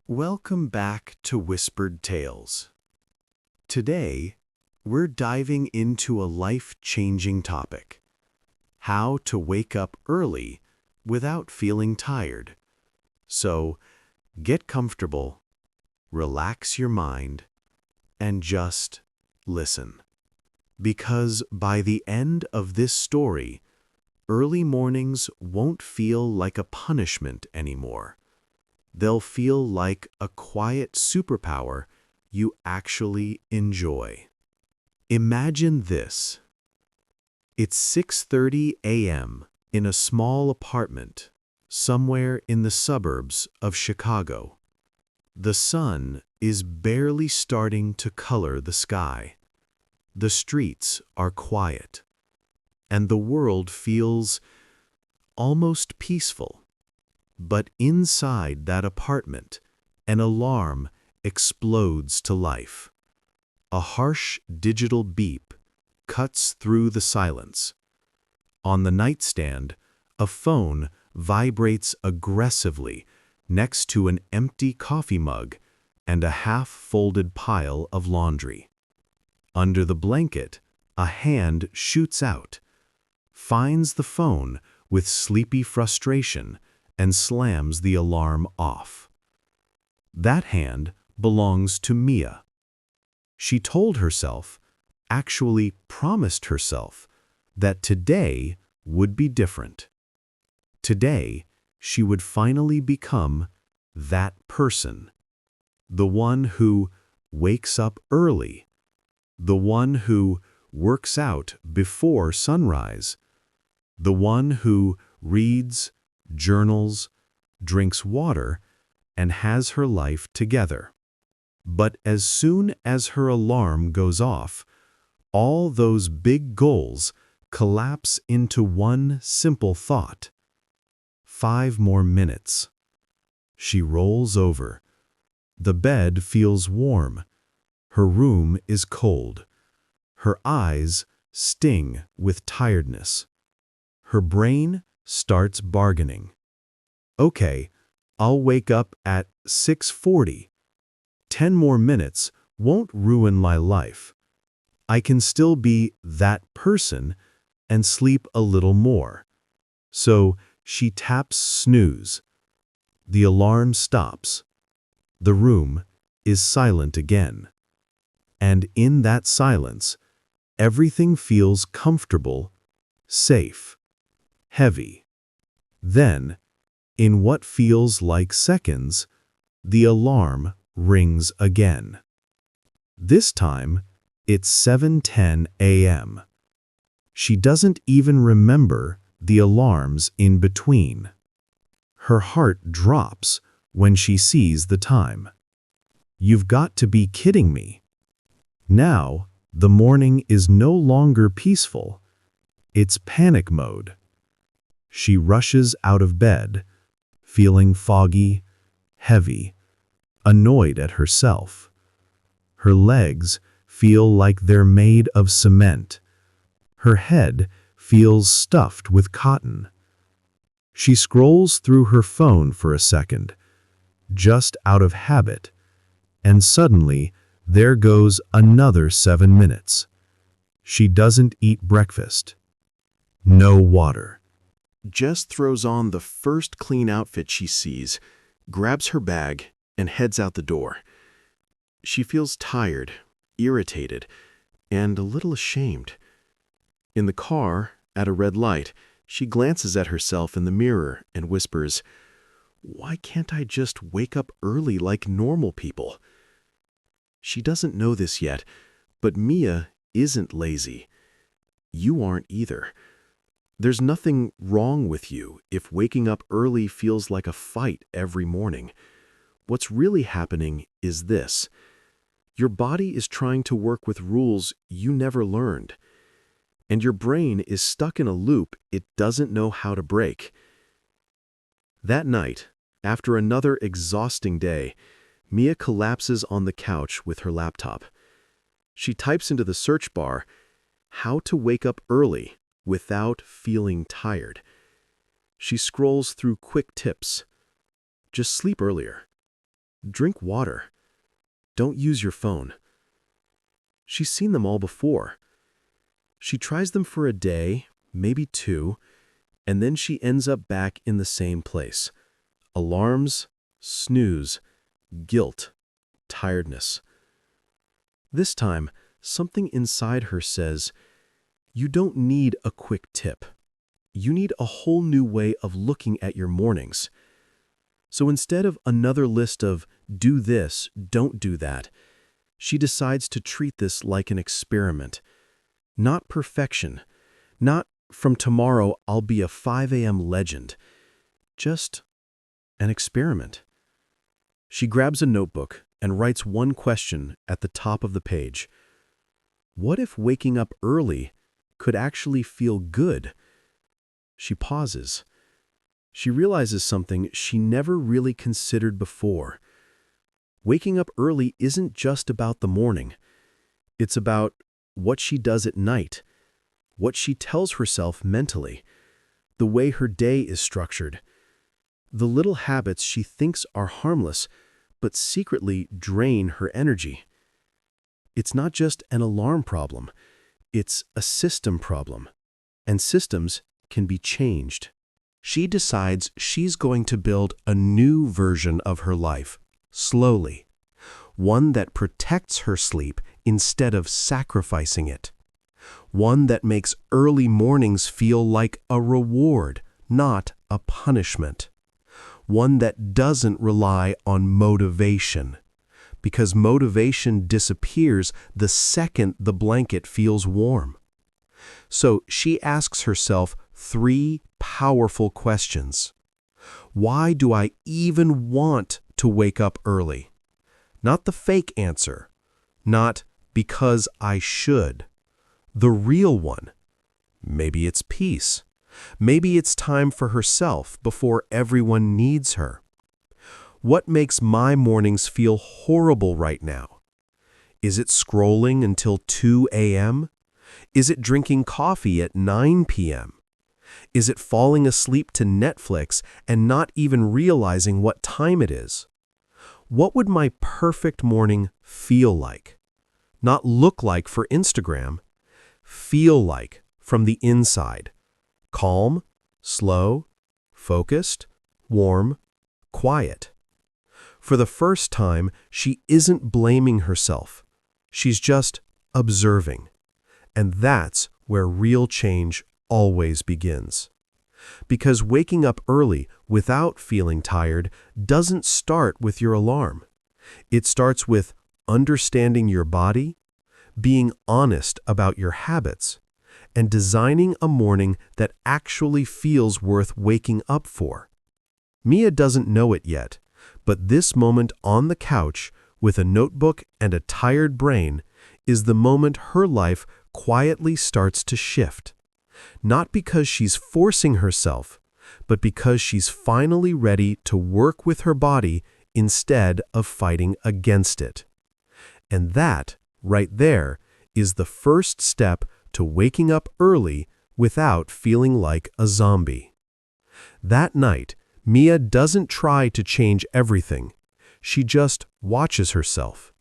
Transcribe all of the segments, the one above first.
Welcome back to Whispered Tales. Today, we're diving into a life-changing topic: how to wake up early without feeling tired. So, get comfortable, relax your mind, and just listen. Because by the end of this story, early mornings won't feel like a punishment anymore. They'll feel like a quiet superpower you actually enjoy. Imagine this. It's 6:30 a.m. in a small apartment somewhere in the suburbs of Chicago. The sun is barely starting to color the sky. The streets are quiet, and the world feels almost peaceful. But inside that apartment, an alarm explodes to life. A harsh digital beep cuts through the silence. On the nightstand, a phone vibrates aggressively next to an empty coffee mug and a half-folded pile of laundry. Under the blanket, a hand shoots out, finds the phone with sleepy frustration, and slams the alarm off. That hand belongs to Mia. She told herself, actually promised herself, that today would be different. Today, she would finally become that person. The one who wakes up early. The one who works out before sunrise. The one who reads, journals, drinks water, and has her life together. But as soon as her alarm goes off, all those big goals collapse into one simple thought. 5 more minutes. She rolls over. The bed feels warm. Her room is cold. Her eyes sting with tiredness. Her brain starts bargaining. Okay, I'll wake up at 6:40. 10 more minutes won't ruin my life. I can still be that person and sleep a little more. So she taps snooze. The alarm stops. The room is silent again. And in that silence, everything feels comfortable, safe, heavy. Then, in what feels like seconds, the alarm rings again. This time, it's 7:10 a.m. She doesn't even remember the alarms in between. Her heart drops when she sees the time. You've got to be kidding me. Now, the morning is no longer peaceful. It's panic mode. She rushes out of bed, feeling foggy, heavy, annoyed at herself. Her legs feel like they're made of cement. Her head feels stuffed with cotton. She scrolls through her phone for a second, just out of habit, and suddenly there goes another 7 minutes. She doesn't eat breakfast. No water. Just throws on the first clean outfit she sees, grabs her bag, and heads out the door. She feels tired, irritated, and a little ashamed. In the car, at a red light, she glances at herself in the mirror and whispers, "Why can't I just wake up early like normal people?" She doesn't know this yet, but Mia isn't lazy. You aren't either. There's nothing wrong with you if waking up early feels like a fight every morning. What's really happening is this. Your body is trying to work with rules you never learned. And your brain is stuck in a loop it doesn't know how to break. That night, after another exhausting day, Mia collapses on the couch with her laptop. She types into the search bar, "How to wake up early without feeling tired." She scrolls through quick tips. Just sleep earlier. Drink water. Don't use your phone. She's seen them all before. She tries them for a day, maybe two, and then she ends up back in the same place. Alarms, snooze, guilt, tiredness. This time, something inside her says, you don't need a quick tip. You need a whole new way of looking at your mornings. So instead of another list of do this, don't do that, she decides to treat this like an experiment. Not perfection. Not from tomorrow I'll be a 5 a.m. legend. Just an experiment. She grabs a notebook and writes one question at the top of the page. What if waking up early could actually feel good? She pauses. She realizes something she never really considered before. Waking up early isn't just about the morning. It's about what she does at night, what she tells herself mentally, the way her day is structured, the little habits she thinks are harmless but secretly drain her energy. It's not just an alarm problem. It's a system problem, and systems can be changed. She decides she's going to build a new version of her life, slowly. One that protects her sleep instead of sacrificing it. One that makes early mornings feel like a reward, not a punishment. One that doesn't rely on motivation. Because motivation disappears the second the blanket feels warm. So she asks herself 3 powerful questions. Why do I even want to wake up early? Not the fake answer. Not because I should. The real one. Maybe it's peace. Maybe it's time for herself before everyone needs her. What makes my mornings feel horrible right now? Is it scrolling until 2 a.m.? Is it drinking coffee at 9 p.m.? Is it falling asleep to Netflix and not even realizing what time it is? What would my perfect morning feel like? Not look like for Instagram. Feel like from the inside. Calm, slow, focused, warm, quiet. For the first time, she isn't blaming herself. She's just observing. And that's where real change always begins. Because waking up early without feeling tired doesn't start with your alarm. It starts with understanding your body, being honest about your habits, and designing a morning that actually feels worth waking up for. Mia doesn't know it yet, but this moment on the couch with a notebook and a tired brain is the moment her life quietly starts to shift. Not because she's forcing herself, but because she's finally ready to work with her body instead of fighting against it. And that, right there, is the first step to waking up early without feeling like a zombie. That night, Mia doesn't try to change everything. She just watches herself.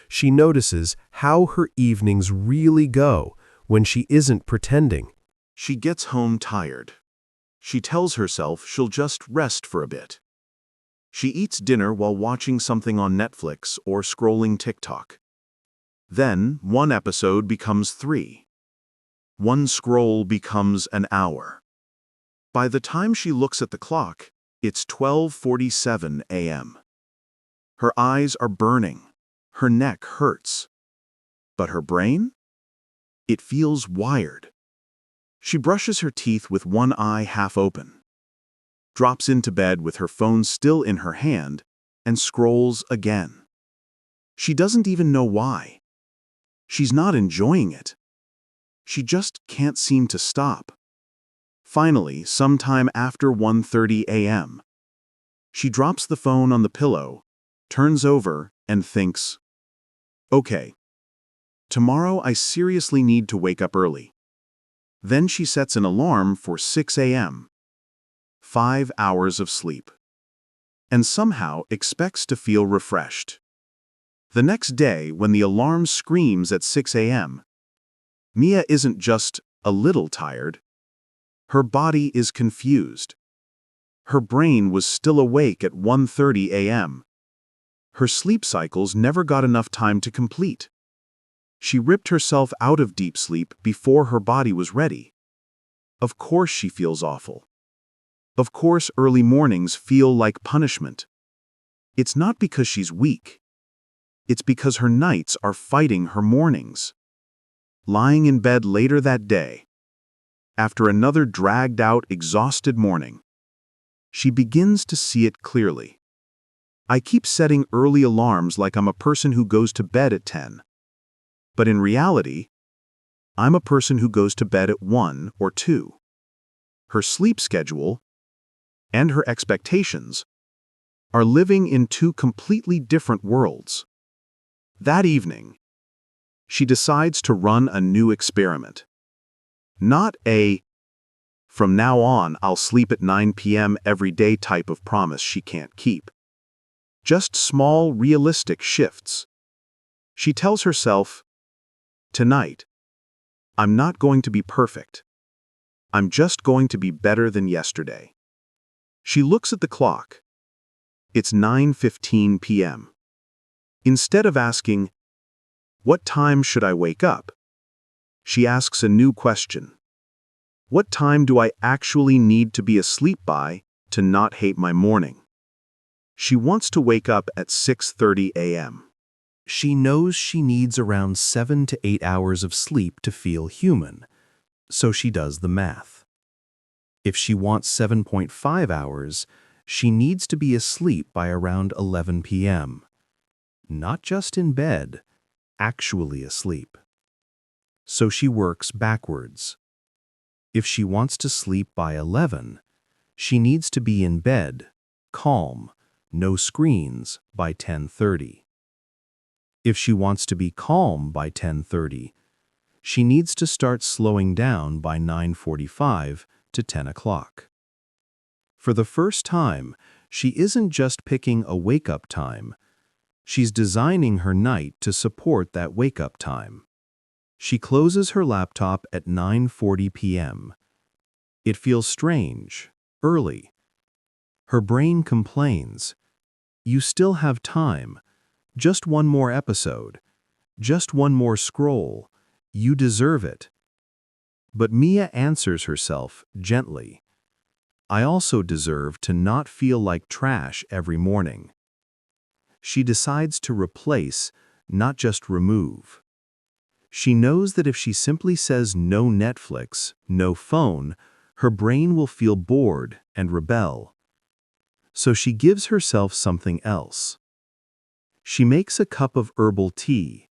She notices how her evenings really go when she isn't pretending. She gets home tired. She tells herself she'll just rest for a bit. She eats dinner while watching something on Netflix or scrolling TikTok. Then, one episode becomes 3. One scroll becomes an hour. By the time she looks at the clock, it's 12:47 a.m. Her eyes are burning. Her neck hurts. But her brain? It feels wired. She brushes her teeth with one eye half open, drops into bed with her phone still in her hand, and scrolls again. She doesn't even know why. She's not enjoying it. She just can't seem to stop. Finally, sometime after 1:30 a.m., she drops the phone on the pillow, turns over, and thinks, okay, tomorrow I seriously need to wake up early. Then she sets an alarm for 6 a.m. 5 hours of sleep. and somehow expects to feel refreshed. The next day, when the alarm screams at 6 a.m., Mia isn't just a little tired. Her body is confused. Her brain was still awake at 1:30 a.m. Her sleep cycles never got enough time to complete. She ripped herself out of deep sleep before her body was ready. Of course she feels awful. Of course early mornings feel like punishment. It's not because she's weak. It's because her nights are fighting her mornings. Lying in bed later that day, after another dragged-out, exhausted morning, she begins to see it clearly. I keep setting early alarms like I'm a person who goes to bed at 10. But in reality, I'm a person who goes to bed at 1 or 2. Her sleep schedule and her expectations are living in two completely different worlds. That evening, she decides to run a new experiment. Not a, from now on I'll sleep at 9 p.m. every day type of promise she can't keep. Just small, realistic shifts. She tells herself, tonight, I'm not going to be perfect. I'm just going to be better than yesterday. She looks at the clock. It's 9:15 p.m. Instead of asking, what time should I wake up? She asks a new question. What time do I actually need to be asleep by to not hate my morning? She wants to wake up at 6:30 a.m. She knows she needs around 7 to 8 hours of sleep to feel human, so she does the math. If she wants 7.5 hours, she needs to be asleep by around 11 p.m. Not just in bed, actually asleep. So she works backwards. If she wants to sleep by 11, she needs to be in bed, calm, no screens by 10:30. If she wants to be calm by 10:30, she needs to start slowing down by 9:45 to 10 o'clock. For the first time, she isn't just picking a wake-up time. She's designing her night to support that wake-up time. She closes her laptop at 9:40 p.m. It feels strange, early. Her brain complains, "You still have time. Just one more episode. Just one more scroll. You deserve it." But Mia answers herself gently. I also deserve to not feel like trash every morning. She decides to replace, not just remove. She knows that if she simply says no Netflix, no phone, her brain will feel bored and rebel. So she gives herself something else. She makes a cup of herbal tea.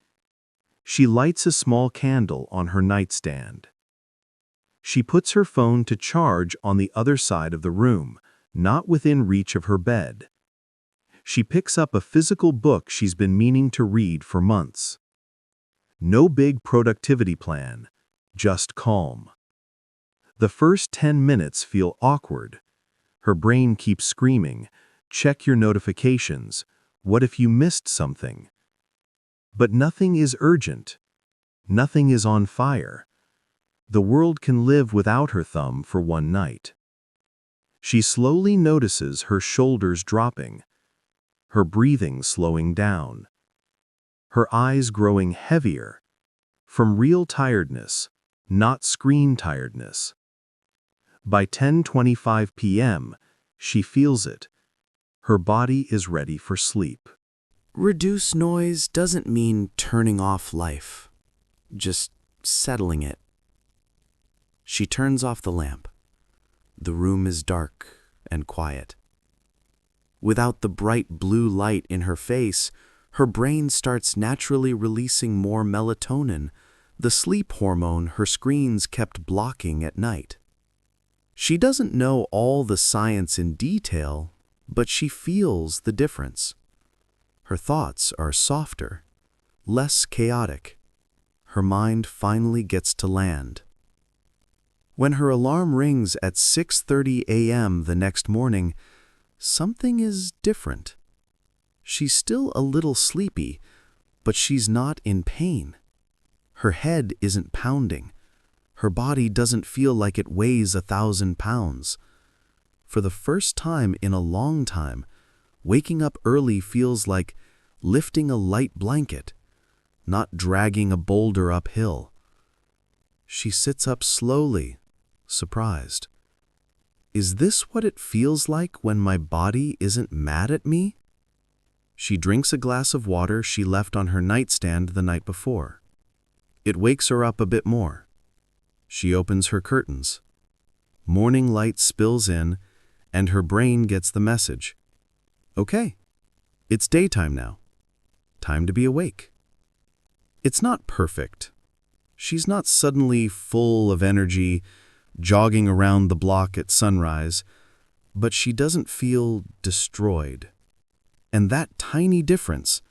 She lights a small candle on her nightstand. She puts her phone to charge on the other side of the room, not within reach of her bed. She picks up a physical book she's been meaning to read for months. No big productivity plan, just calm. The first 10 minutes feel awkward. Her brain keeps screaming, "Check your notifications. What if you missed something?" But nothing is urgent. Nothing is on fire. The world can live without her thumb for one night. She slowly notices her shoulders dropping, her breathing slowing down, her eyes growing heavier, from real tiredness, not screen tiredness. By 10:25 p.m., she feels it. Her body is ready for sleep. Reduce noise doesn't mean turning off life, just settling it. She turns off the lamp. The room is dark and quiet. Without the bright blue light in her face, her brain starts naturally releasing more melatonin, the sleep hormone her screens kept blocking at night. She doesn't know all the science in detail, but she feels the difference. Her thoughts are softer, less chaotic. Her mind finally gets to land. When her alarm rings at 6:30 a.m. the next morning, something is different. She's still a little sleepy, but she's not in pain. Her head isn't pounding. Her body doesn't feel like it weighs 1,000 pounds. For the first time in a long time, waking up early feels like lifting a light blanket, not dragging a boulder uphill. She sits up slowly, surprised. Is this what it feels like when my body isn't mad at me? She drinks a glass of water she left on her nightstand the night before. It wakes her up a bit more. She opens her curtains. Morning light spills in, and her brain gets the message. Okay, it's daytime now. Time to be awake. It's not perfect. She's not suddenly full of energy, jogging around the block at sunrise, but she doesn't feel destroyed. And that tiny difference,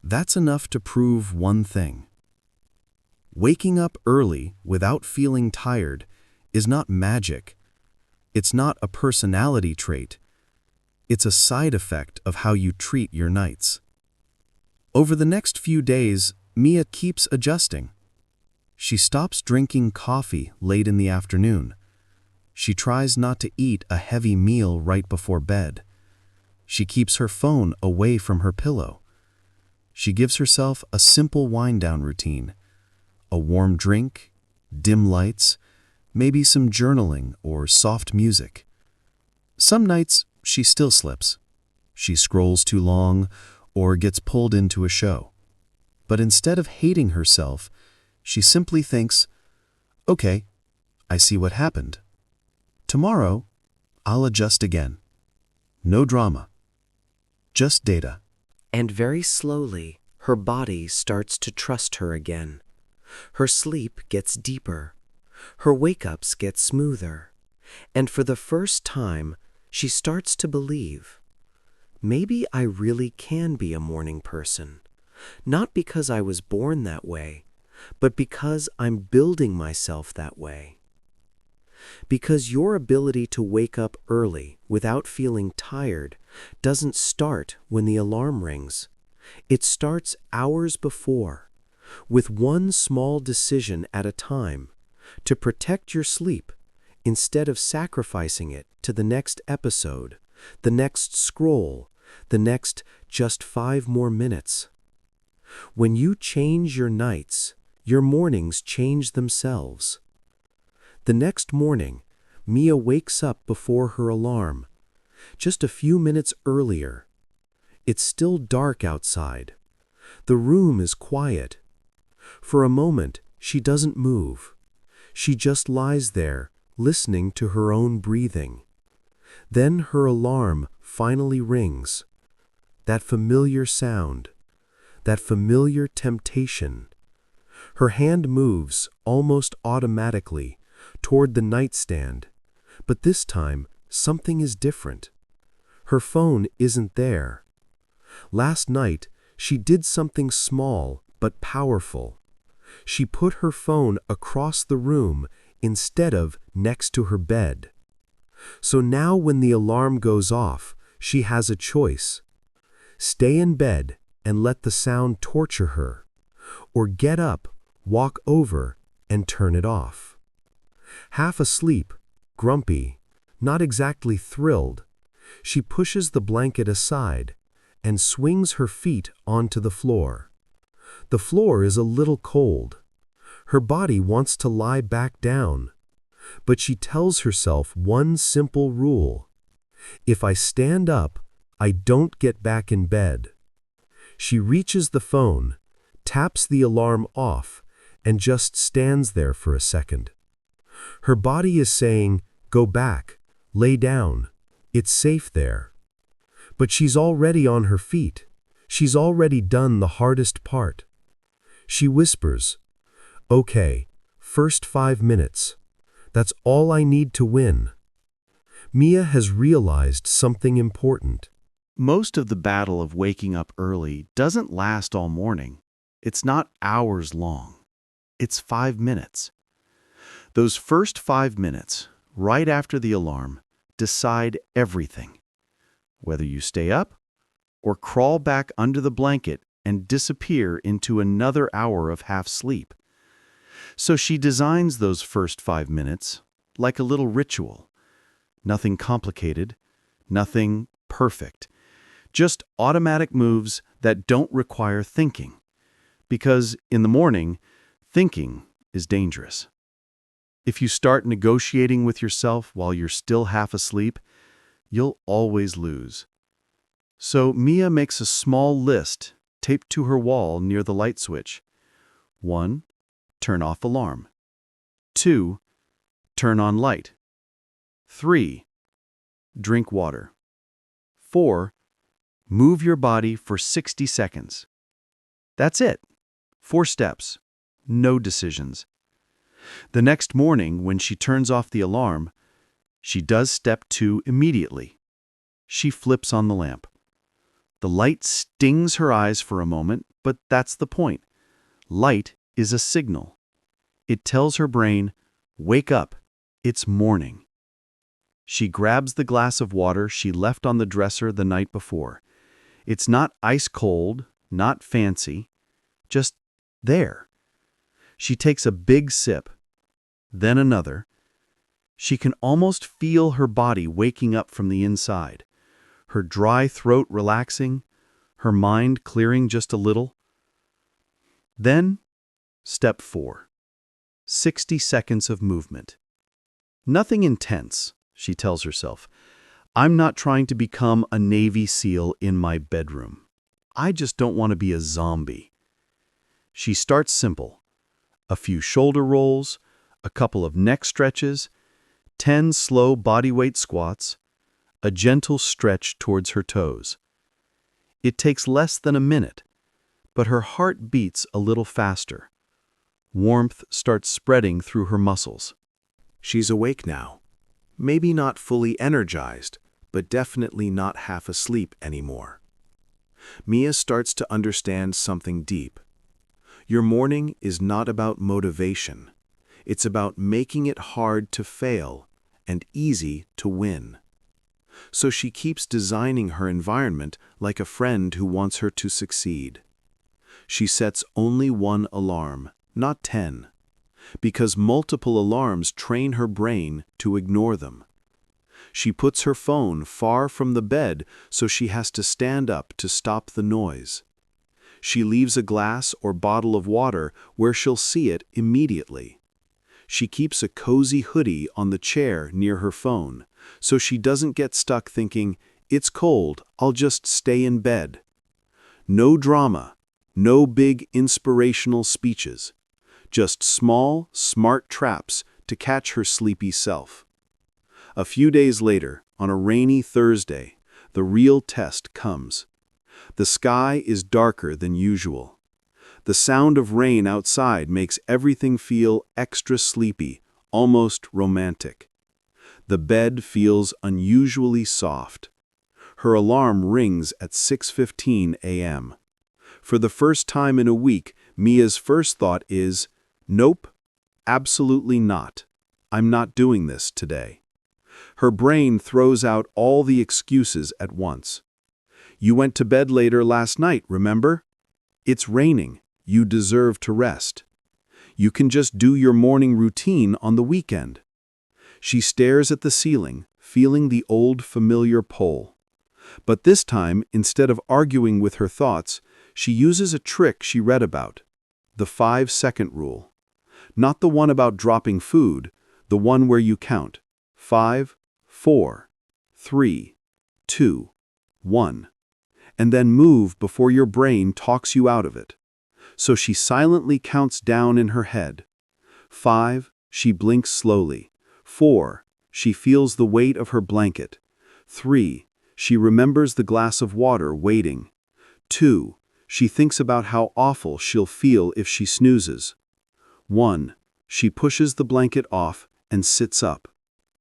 that's enough to prove one thing. Waking up early without feeling tired is not magic. It's not a personality trait. It's a side effect of how you treat your nights. Over the next few days, Mia keeps adjusting. She stops drinking coffee late in the afternoon. She tries not to eat a heavy meal right before bed. She keeps her phone away from her pillow. She gives herself a simple wind-down routine. A warm drink, dim lights, maybe some journaling or soft music. Some nights, she still slips. She scrolls too long or gets pulled into a show. But instead of hating herself, she simply thinks, okay, I see what happened. Tomorrow, I'll adjust again. No drama. Just data. And very slowly, her body starts to trust her again. Her sleep gets deeper. Her wake-ups get smoother. And for the first time, she starts to believe, maybe I really can be a morning person. Not because I was born that way, but because I'm building myself that way. Because your ability to wake up early without feeling tired doesn't start when the alarm rings. It starts hours before, with one small decision at a time, to protect your sleep instead of sacrificing it to the next episode, the next scroll, the next just 5 more minutes. When you change your nights, your mornings change themselves. The next morning, Mia wakes up before her alarm, just a few minutes earlier. It's still dark outside. The room is quiet. For a moment, she doesn't move. She just lies there, listening to her own breathing. Then her alarm finally rings. That familiar sound, that familiar temptation. Her hand moves almost automatically toward the nightstand, but this time something is different. Her phone isn't there. Last night, she did something small but powerful. She put her phone across the room instead of next to her bed. So now when the alarm goes off, she has a choice. Stay in bed and let the sound torture her, or get up, walk over, and turn it off. Half asleep, grumpy, not exactly thrilled, she pushes the blanket aside and swings her feet onto the floor. The floor is a little cold. Her body wants to lie back down, but she tells herself one simple rule. If I stand up, I don't get back in bed. She reaches the phone, taps the alarm off, and just stands there for a second. Her body is saying, go back, lay down, it's safe there. But she's already on her feet. She's already done the hardest part. She whispers, okay, first 5 minutes. That's all I need to win. Mia has realized something important. Most of the battle of waking up early doesn't last all morning. It's not hours long. It's 5 minutes. Those first 5 minutes, right after the alarm, decide everything. whether you stay up or crawl back under the blanket and disappear into another hour of half sleep. So she designs those first 5 minutes like a little ritual. Nothing complicated, nothing perfect, just automatic moves that don't require thinking. Because in the morning, thinking is dangerous. If you start negotiating with yourself while you're still half asleep, you'll always lose. So Mia makes a small list taped to her wall near the light switch. 1. Turn off alarm. 2. Turn on light. 3. Drink water. 4. Move your body for 60 seconds. That's it. 4 steps. No decisions. The next morning, when she turns off the alarm, she does step 2 immediately. She flips on the lamp. The light stings her eyes for a moment, but that's the point. Light is a signal. It tells her brain, wake up, it's morning. She grabs the glass of water she left on the dresser the night before. It's not ice cold, not fancy, just there. She takes a big sip, then another. She can almost feel her body waking up from the inside, her dry throat relaxing, her mind clearing just a little. Then, step 4. 60 seconds of movement. Nothing intense, she tells herself. I'm not trying to become a Navy SEAL in my bedroom. I just don't want to be a zombie. She starts simple. A few shoulder rolls, a couple of neck stretches, 10 slow bodyweight squats, a gentle stretch towards her toes. It takes less than a minute, but her heart beats a little faster. Warmth starts spreading through her muscles. She's awake now. Maybe not fully energized, but definitely not half asleep anymore. Mia starts to understand something deep. Your morning is not about motivation. It's about making it hard to fail and easy to win. So she keeps designing her environment like a friend who wants her to succeed. She sets only 1 alarm, not 10, because multiple alarms train her brain to ignore them. She puts her phone far from the bed so she has to stand up to stop the noise. She leaves a glass or bottle of water where she'll see it immediately. She keeps a cozy hoodie on the chair near her phone, so she doesn't get stuck thinking, it's cold, I'll just stay in bed. No drama, no big inspirational speeches. Just small, smart traps to catch her sleepy self. A few days later, on a rainy Thursday, the real test comes. The sky is darker than usual. The sound of rain outside makes everything feel extra sleepy, almost romantic. The bed feels unusually soft. Her alarm rings at 6:15 a.m. For the first time in a week, Mia's first thought is, nope, absolutely not. I'm not doing this today. Her brain throws out all the excuses at once. You went to bed later last night, remember? It's raining. You deserve to rest. You can just do your morning routine on the weekend. She stares at the ceiling, feeling the old familiar pull. But this time, instead of arguing with her thoughts, she uses a trick she read about, the 5-second rule. Not the one about dropping food, the one where you count 5, 4, 3, 2, 1, and then move before your brain talks you out of it. So she silently counts down in her head. 5, she blinks slowly. 4, she feels the weight of her blanket. 3, she remembers the glass of water waiting. 2, she thinks about how awful she'll feel if she snoozes. 1, she pushes the blanket off and sits up.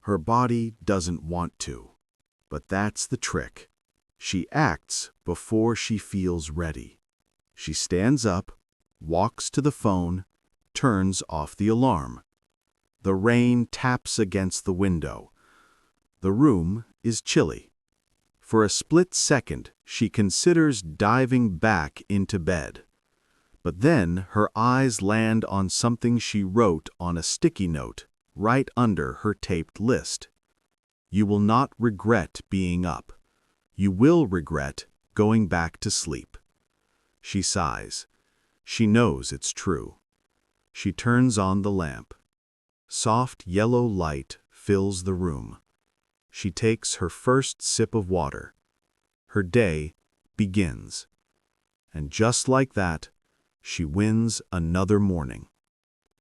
Her body doesn't want to, but that's the trick. She acts before she feels ready. She stands up, walks to the phone, turns off the alarm. The rain taps against the window. The room is chilly. For a split second, she considers diving back into bed. But then her eyes land on something she wrote on a sticky note right under her taped list. You will not regret being up. You will regret going back to sleep. She sighs. She knows it's true. She turns on the lamp. Soft yellow light fills the room. She takes her first sip of water. Her day begins. And just like that, she wins another morning.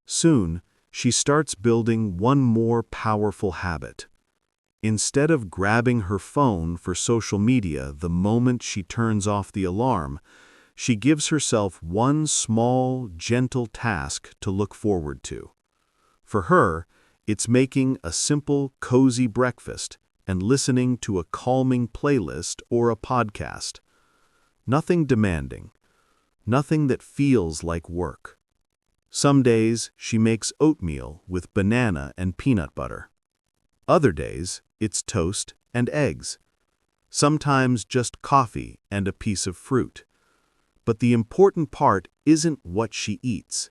Soon, she starts building one more powerful habit. Instead of grabbing her phone for social media the moment she turns off the alarm, she gives herself one small, gentle task to look forward to. For her, it's making a simple, cozy breakfast and listening to a calming playlist or a podcast. Nothing demanding. Nothing that feels like work. Some days she makes oatmeal with banana and peanut butter. Other days it's toast and eggs. Sometimes just coffee and a piece of fruit. But the important part isn't what she eats.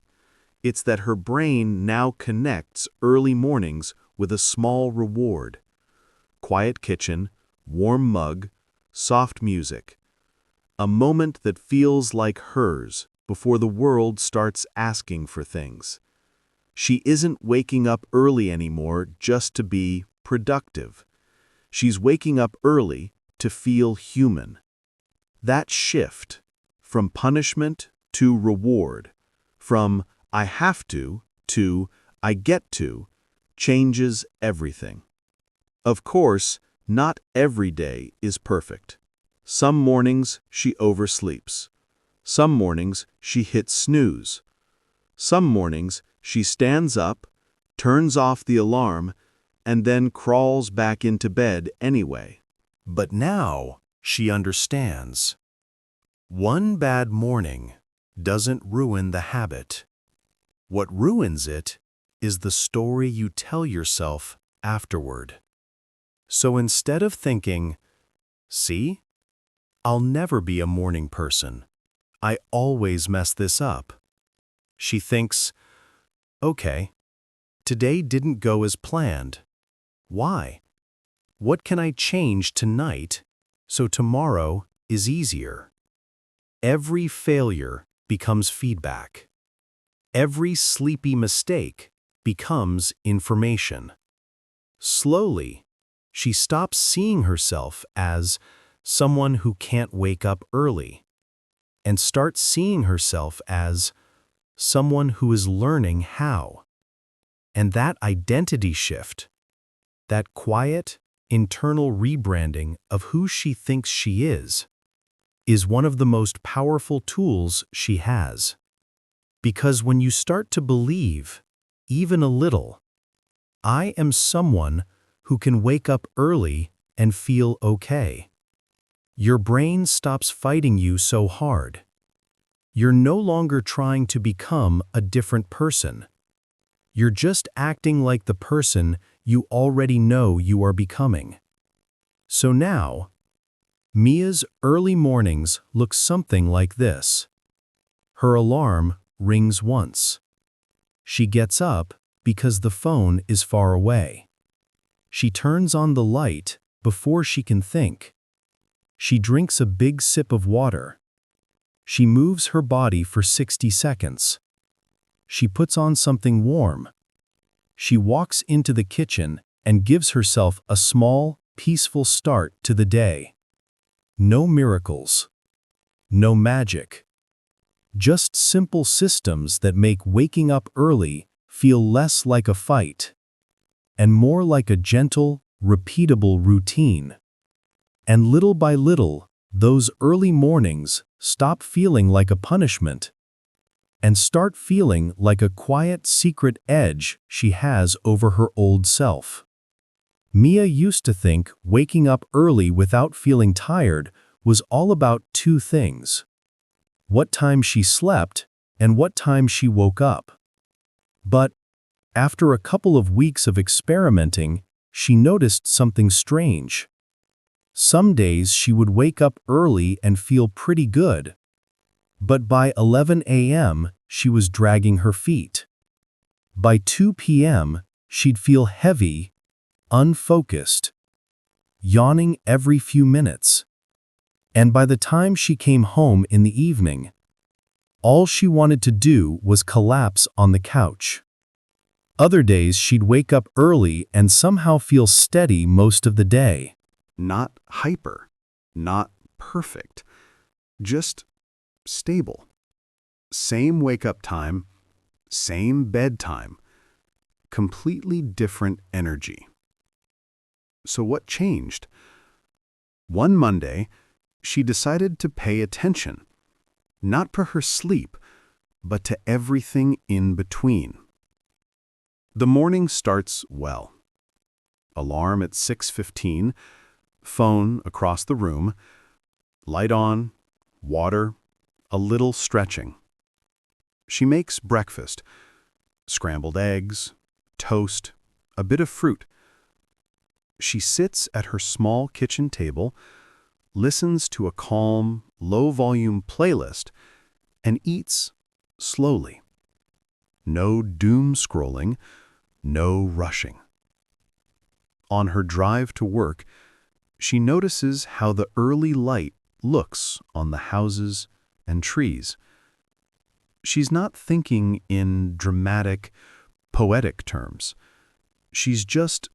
It's that her brain now connects early mornings with a small reward. Quiet kitchen, warm mug, soft music. A moment that feels like hers before the world starts asking for things. She isn't waking up early anymore just to be productive. She's waking up early to feel human. That shift, from punishment to reward, from I have to I get to, changes everything. Of course, not every day is perfect. Some mornings she oversleeps. Some mornings she hits snooze. Some mornings she stands up, turns off the alarm, and then crawls back into bed anyway. But now she understands. One bad morning doesn't ruin the habit. What ruins it is the story you tell yourself afterward. So instead of thinking, "See, I'll never be a morning person. I always mess this up," she thinks, "Okay, today didn't go as planned. Why? What can I change tonight so tomorrow is easier?" Every failure becomes feedback. Every sleepy mistake becomes information. Slowly, she stops seeing herself as someone who can't wake up early and starts seeing herself as someone who is learning how. And that identity shift, that quiet, internal rebranding of who she thinks she is one of the most powerful tools she has. Because when you start to believe, even a little, I am someone who can wake up early and feel okay, your brain stops fighting you so hard. You're no longer trying to become a different person. You're just acting like the person you already know you are becoming. So now, Mia's early mornings look something like this. Her alarm rings once. She gets up because the phone is far away. She turns on the light before she can think. She drinks a big sip of water. She moves her body for 60 seconds. She puts on something warm. She walks into the kitchen and gives herself a small, peaceful start to the day. No miracles. No magic. Just simple systems that make waking up early feel less like a fight and more like a gentle, repeatable routine. And little by little, those early mornings stop feeling like a punishment and start feeling like a quiet, secret edge she has over her old self. Mia used to think waking up early without feeling tired was all about two things: what time she slept and what time she woke up. But after a couple of weeks of experimenting, she noticed something strange. Some days she would wake up early and feel pretty good. But by 11 a.m., she was dragging her feet. By 2 p.m., she'd feel heavy, unfocused, yawning every few minutes. And by the time she came home in the evening, all she wanted to do was collapse on the couch. Other days she'd wake up early and somehow feel steady most of the day. Not hyper, not perfect, just stable. Same wake-up time, same bedtime, completely different energy. So what changed? One Monday, she decided to pay attention, not for her sleep, but to everything in between. The morning starts well. Alarm at 6:15, phone across the room, light on, water, a little stretching. She makes breakfast, scrambled eggs, toast, a bit of fruit. She sits at her small kitchen table, listens to a calm, low-volume playlist, and eats slowly. No doom scrolling, no rushing. On her drive to work, she notices how the early light looks on the houses and trees. She's not thinking in dramatic, poetic terms. She's just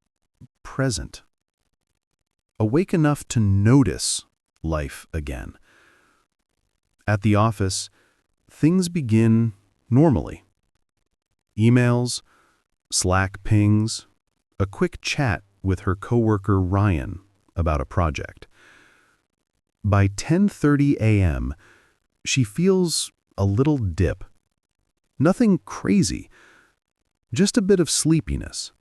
present. Awake enough to notice life again. At the office, things begin normally. Emails, Slack pings, a quick chat with her coworker Ryan about a project. By 10:30 a.m., she feels a little dip. Nothing crazy, just a bit of sleepiness.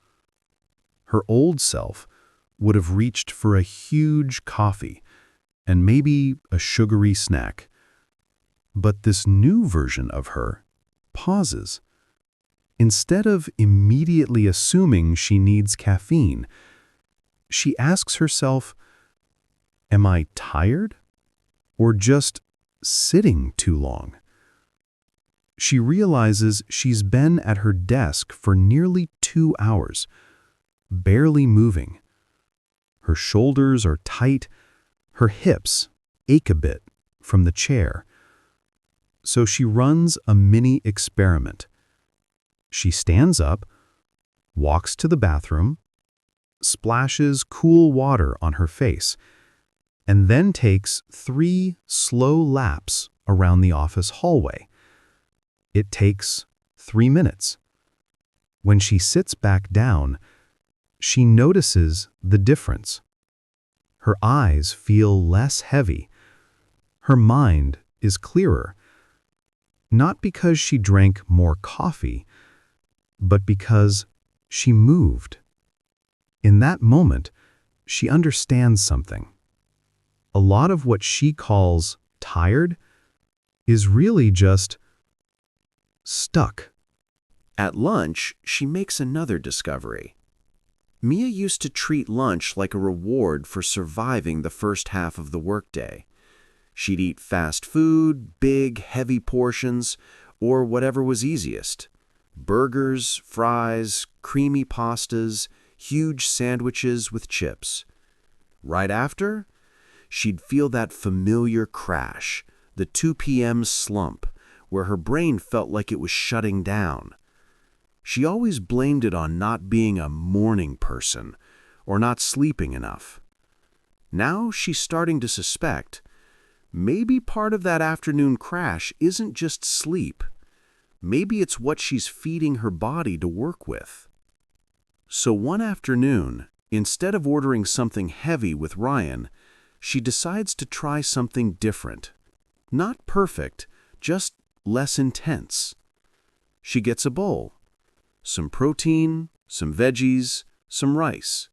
Her old self would have reached for a huge coffee and maybe a sugary snack. But this new version of her pauses. Instead of immediately assuming she needs caffeine, she asks herself, am I tired or just sitting too long? She realizes she's been at her desk for nearly 2 hours, barely moving. Her shoulders are tight, her hips ache a bit from the chair. So she runs a mini experiment. She stands up, walks to the bathroom, splashes cool water on her face, and then takes 3 slow laps around the office hallway. It takes 3 minutes. When she sits back down, she notices the difference. Her eyes feel less heavy. Her mind is clearer. Not because she drank more coffee, but because she moved. In that moment, she understands something. A lot of what she calls tired is really just stuck. At lunch, she makes another discovery. Mia used to treat lunch like a reward for surviving the first half of the workday. She'd eat fast food, big, heavy portions, or whatever was easiest. Burgers, fries, creamy pastas, huge sandwiches with chips. Right after, she'd feel that familiar crash, the 2 p.m. slump, where her brain felt like it was shutting down. She always blamed it on not being a morning person or not sleeping enough. Now she's starting to suspect maybe part of that afternoon crash isn't just sleep. Maybe it's what she's feeding her body to work with. So one afternoon, instead of ordering something heavy with Ryan, she decides to try something different. Not perfect, just less intense. She gets a bowl. Some protein, some veggies, some rice.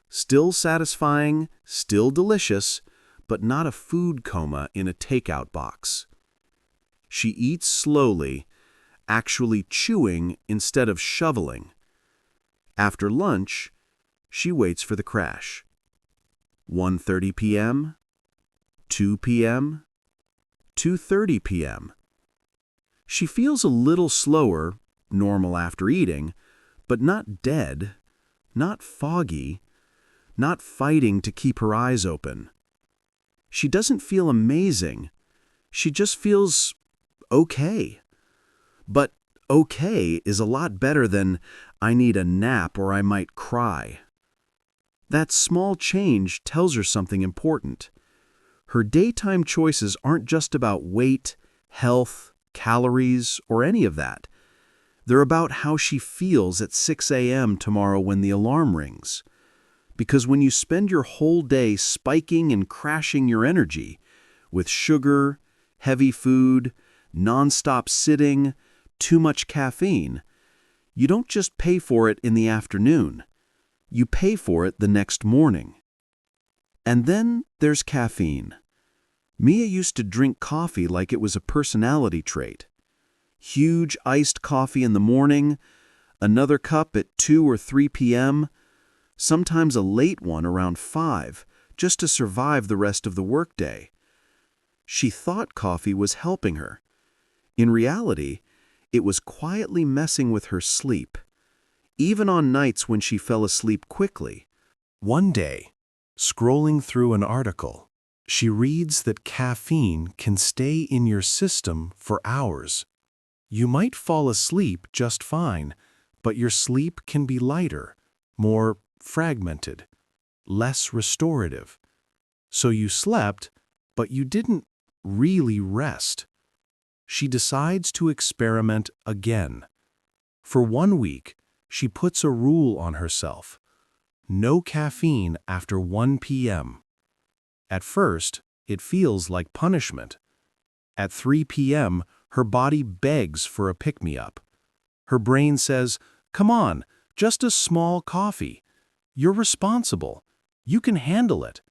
Still satisfying, still delicious, but not a food coma in a takeout box. She eats slowly, actually chewing instead of shoveling. After lunch, she waits for the crash. 1:30 p.m., 2 p.m., 2:30 p.m. She feels a little slower, normal after eating, but not dead, not foggy, not fighting to keep her eyes open. She doesn't feel amazing. She just feels okay. But okay is a lot better than I need a nap or I might cry. That small change tells her something important. Her daytime choices aren't just about weight, health, calories, or any of that. They're about how she feels at 6 a.m. tomorrow when the alarm rings. Because when you spend your whole day spiking and crashing your energy with sugar, heavy food, nonstop sitting, too much caffeine, you don't just pay for it in the afternoon. You pay for it the next morning. And then there's caffeine. Mia used to drink coffee like it was a personality trait. Huge iced coffee in the morning, another cup at 2 or 3 p.m., sometimes a late one around 5, just to survive the rest of the workday. She thought coffee was helping her. In reality, it was quietly messing with her sleep, even on nights when she fell asleep quickly. One day, scrolling through an article, she reads that caffeine can stay in your system for hours. You might fall asleep just fine, but your sleep can be lighter, more fragmented, less restorative. So you slept, but you didn't really rest. She decides to experiment again. For 1 week, she puts a rule on herself. No caffeine after 1 p.m. At first, it feels like punishment. At 3 p.m., her body begs for a pick-me-up. Her brain says, "Come on, just a small coffee. You're responsible. You can handle it."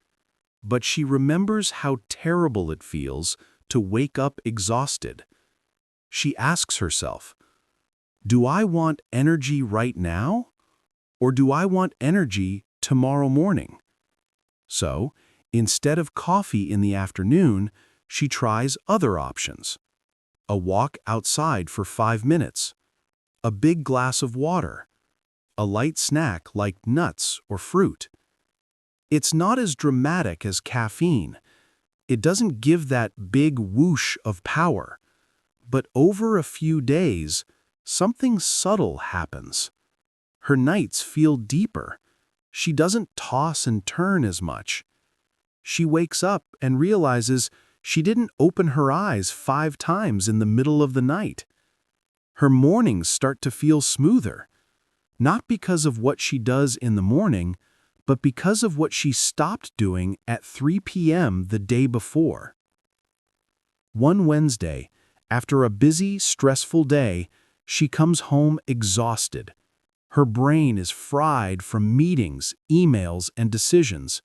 But she remembers how terrible it feels to wake up exhausted. She asks herself, do I want energy right now? Or do I want energy tomorrow morning? So, instead of coffee in the afternoon, she tries other options. A walk outside for 5 minutes, a big glass of water, a light snack like nuts or fruit. It's not as dramatic as caffeine. It doesn't give that big whoosh of power. But over a few days, something subtle happens. Her nights feel deeper. She doesn't toss and turn as much. She wakes up and realizes she didn't open her eyes 5 times in the middle of the night. Her mornings start to feel smoother, not because of what she does in the morning, but because of what she stopped doing at 3 p.m. the day before. One Wednesday, after a busy, stressful day, she comes home exhausted. Her brain is fried from meetings, emails, and decisions.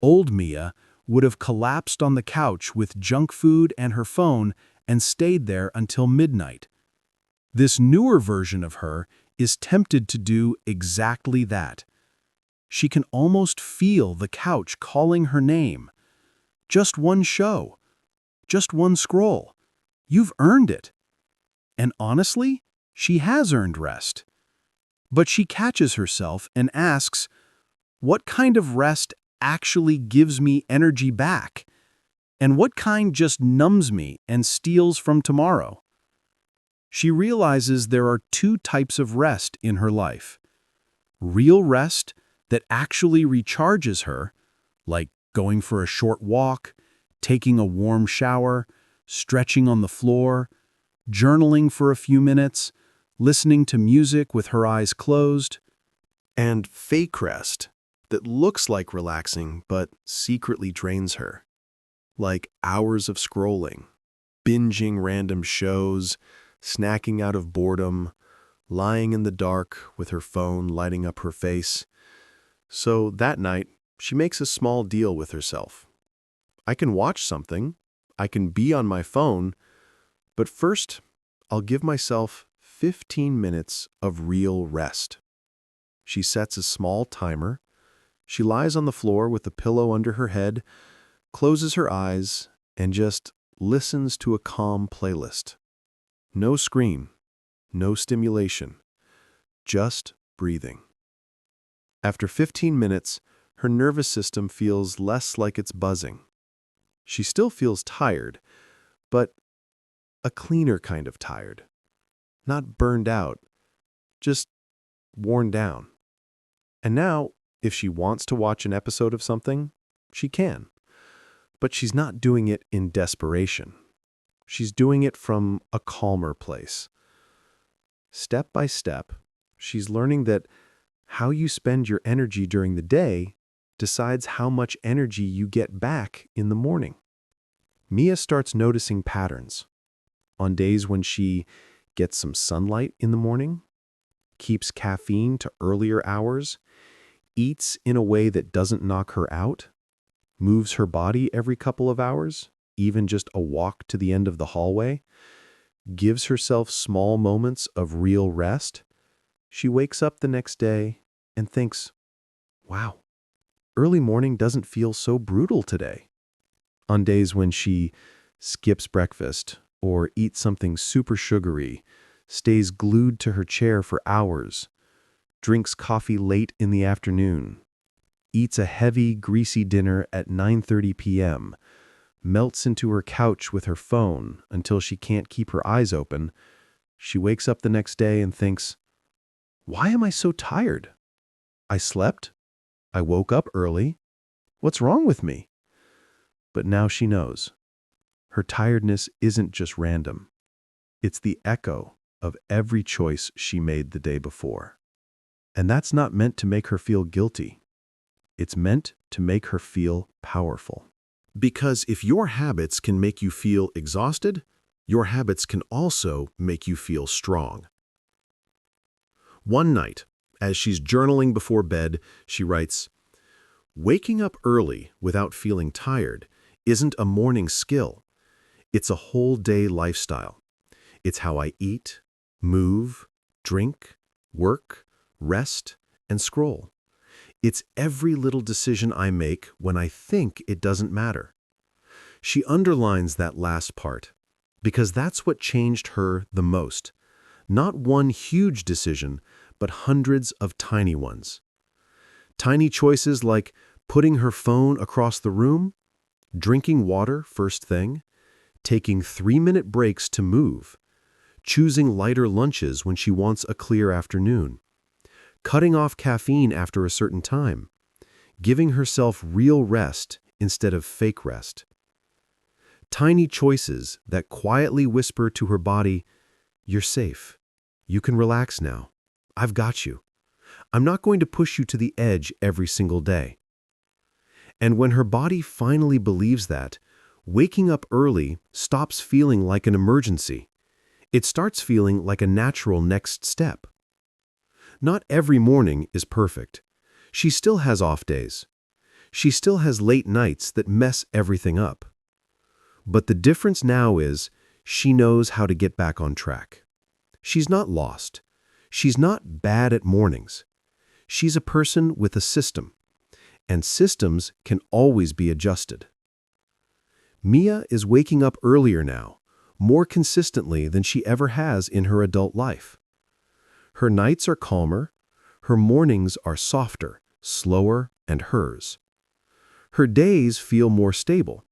Old Mia would have collapsed on the couch with junk food and her phone and stayed there until midnight. This newer version of her is tempted to do exactly that. She can almost feel the couch calling her name. Just one show. Just one scroll. You've earned it. And honestly, she has earned rest. But she catches herself and asks, what kind of rest actually gives me energy back? And what kind just numbs me and steals from tomorrow? She realizes there are 2 types of rest in her life. Real rest that actually recharges her, like going for a short walk, taking a warm shower, stretching on the floor, journaling for a few minutes, listening to music with her eyes closed, and fake rest that looks like relaxing but secretly drains her. Like hours of scrolling, binging random shows, snacking out of boredom, lying in the dark with her phone lighting up her face. So that night, she makes a small deal with herself. I can watch something, I can be on my phone, but first, I'll give myself 15 minutes of real rest. She sets a small timer, She lies on the floor with the pillow under her head, closes her eyes, and just listens to a calm playlist. No screen, no stimulation, just breathing. After 15 minutes, her nervous system feels less like it's buzzing. She still feels tired, but a cleaner kind of tired. Not burned out, just worn down. And now, if she wants to watch an episode of something, she can. But she's not doing it in desperation. She's doing it from a calmer place. Step by step, she's learning that how you spend your energy during the day decides how much energy you get back in the morning. Mia starts noticing patterns. On days when she gets some sunlight in the morning, keeps caffeine to earlier hours, eats in a way that doesn't knock her out, moves her body every couple of hours, even just a walk to the end of the hallway, gives herself small moments of real rest, she wakes up the next day and thinks, wow, early morning doesn't feel so brutal today. On days when she skips breakfast or eats something super sugary, stays glued to her chair for hours, drinks coffee late in the afternoon, eats a heavy, greasy dinner at 9:30 p.m., melts into her couch with her phone until she can't keep her eyes open, she wakes up the next day and thinks, why am I so tired? I slept. I woke up early. What's wrong with me? But now she knows. Her tiredness isn't just random. It's the echo of every choice she made the day before. And that's not meant to make her feel guilty. It's meant to make her feel powerful. Because if your habits can make you feel exhausted, your habits can also make you feel strong. One night, as she's journaling before bed, she writes, waking up early without feeling tired isn't a morning skill. It's a whole day lifestyle. It's how I eat, move, drink, work, rest, and scroll. It's every little decision I make when I think it doesn't matter. She underlines that last part because that's what changed her the most. Not one huge decision, but hundreds of tiny ones. Tiny choices like putting her phone across the room, drinking water first thing, taking 3-minute breaks to move, choosing lighter lunches when she wants a clear afternoon, cutting off caffeine after a certain time, giving herself real rest instead of fake rest. Tiny choices that quietly whisper to her body, you're safe. You can relax now. I've got you. I'm not going to push you to the edge every single day. And when her body finally believes that, waking up early stops feeling like an emergency. It starts feeling like a natural next step. Not every morning is perfect. She still has off days. She still has late nights that mess everything up. But the difference now is she knows how to get back on track. She's not lost. She's not bad at mornings. She's a person with a system, and systems can always be adjusted. Mia is waking up earlier now, more consistently than she ever has in her adult life. Her nights are calmer, her mornings are softer, slower, and hers. Her days feel more stable.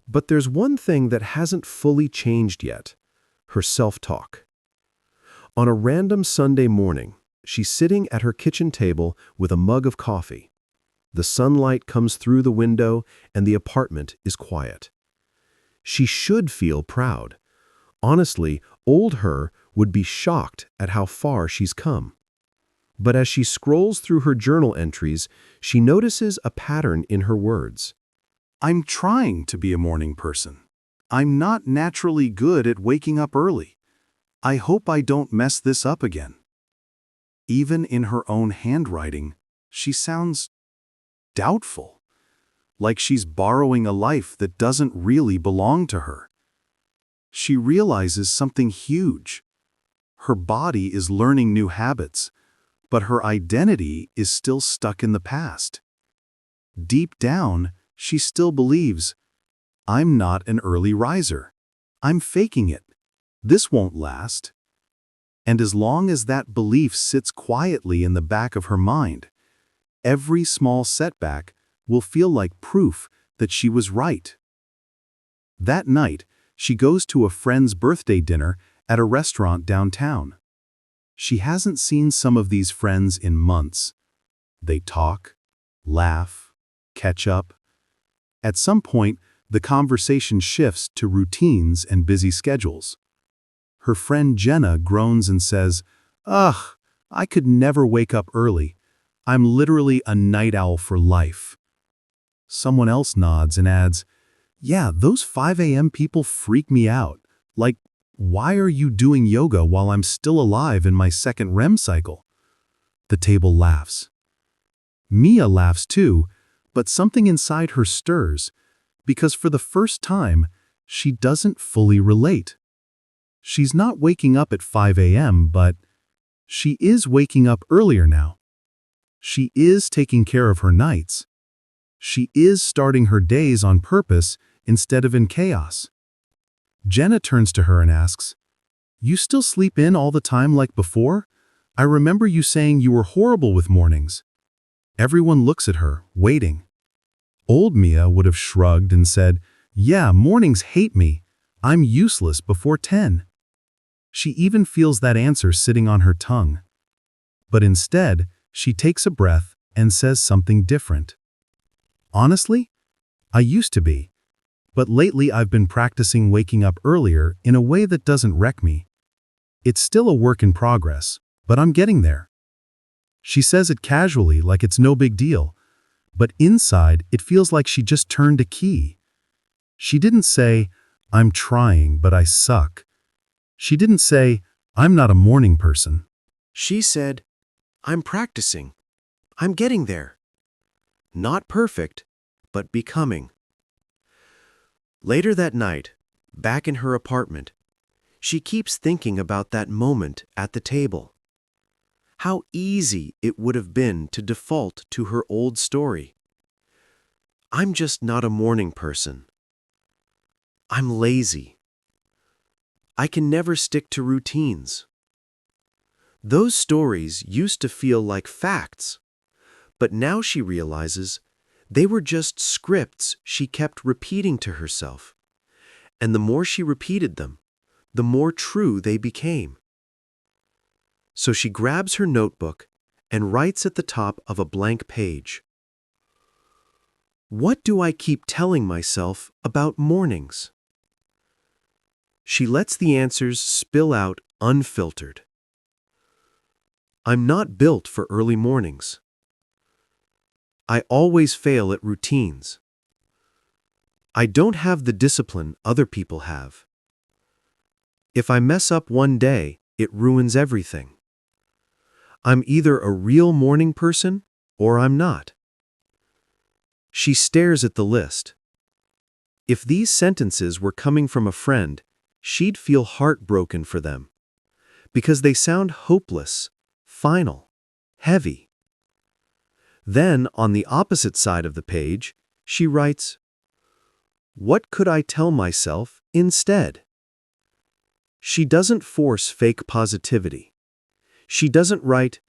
But there's one thing that hasn't fully changed yet, her self-talk. On a random Sunday morning, she's sitting at her kitchen table with a mug of coffee. The sunlight comes through the window and the apartment is quiet. She should feel proud. Honestly, old her would be shocked at how far she's come. But as she scrolls through her journal entries, she notices a pattern in her words. I'm trying to be a morning person. I'm not naturally good at waking up early. I hope I don't mess this up again. Even in her own handwriting, she sounds doubtful, like she's borrowing a life that doesn't really belong to her. She realizes something huge. Her body is learning new habits, but her identity is still stuck in the past. Deep down, she still believes, I'm not an early riser. I'm faking it. This won't last. And as long as that belief sits quietly in the back of her mind, every small setback will feel like proof that she was right. That night, she goes to a friend's birthday dinner at a restaurant downtown. She hasn't seen some of these friends in months. They talk, laugh, catch up. At some point, the conversation shifts to routines and busy schedules. Her friend Jenna groans and says, "Ugh, I could never wake up early. I'm literally a night owl for life." Someone else nods and adds, "Yeah, those 5 a.m. people freak me out. Like, why are you doing yoga while I'm still alive in my second REM cycle?" The table laughs. Mia laughs too, but something inside her stirs, because for the first time, she doesn't fully relate. She's not waking up at 5 a.m., but she is waking up earlier now. She is taking care of her nights. She is starting her days on purpose instead of in chaos. Jenna turns to her and asks, "You still sleep in all the time like before? I remember you saying you were horrible with mornings." Everyone looks at her, waiting. Old Mia would have shrugged and said, "Yeah, mornings hate me. I'm useless before 10. She even feels that answer sitting on her tongue. But instead, she takes a breath and says something different. "Honestly, I used to be. But lately I've been practicing waking up earlier in a way that doesn't wreck me. It's still a work in progress, but I'm getting there." She says it casually like it's no big deal, but inside it feels like she just turned a key. She didn't say, "I'm trying, but I suck." She didn't say, "I'm not a morning person." She said, "I'm practicing. I'm getting there. Not perfect, but becoming." Later that night, back in her apartment, she keeps thinking about that moment at the table. How easy it would have been to default to her old story. I'm just not a morning person. I'm lazy. I can never stick to routines. Those stories used to feel like facts, but now she realizes they were just scripts she kept repeating to herself. And the more she repeated them, the more true they became. So she grabs her notebook and writes at the top of a blank page, "What do I keep telling myself about mornings?" She lets the answers spill out unfiltered. I'm not built for early mornings. I always fail at routines. I don't have the discipline other people have. If I mess up one day, it ruins everything. I'm either a real morning person or I'm not. She stares at the list. If these sentences were coming from a friend, she'd feel heartbroken for them, because they sound hopeless, final, heavy. Then, on the opposite side of the page, she writes, "What could I tell myself instead?" She doesn't force fake positivity. She doesn't write,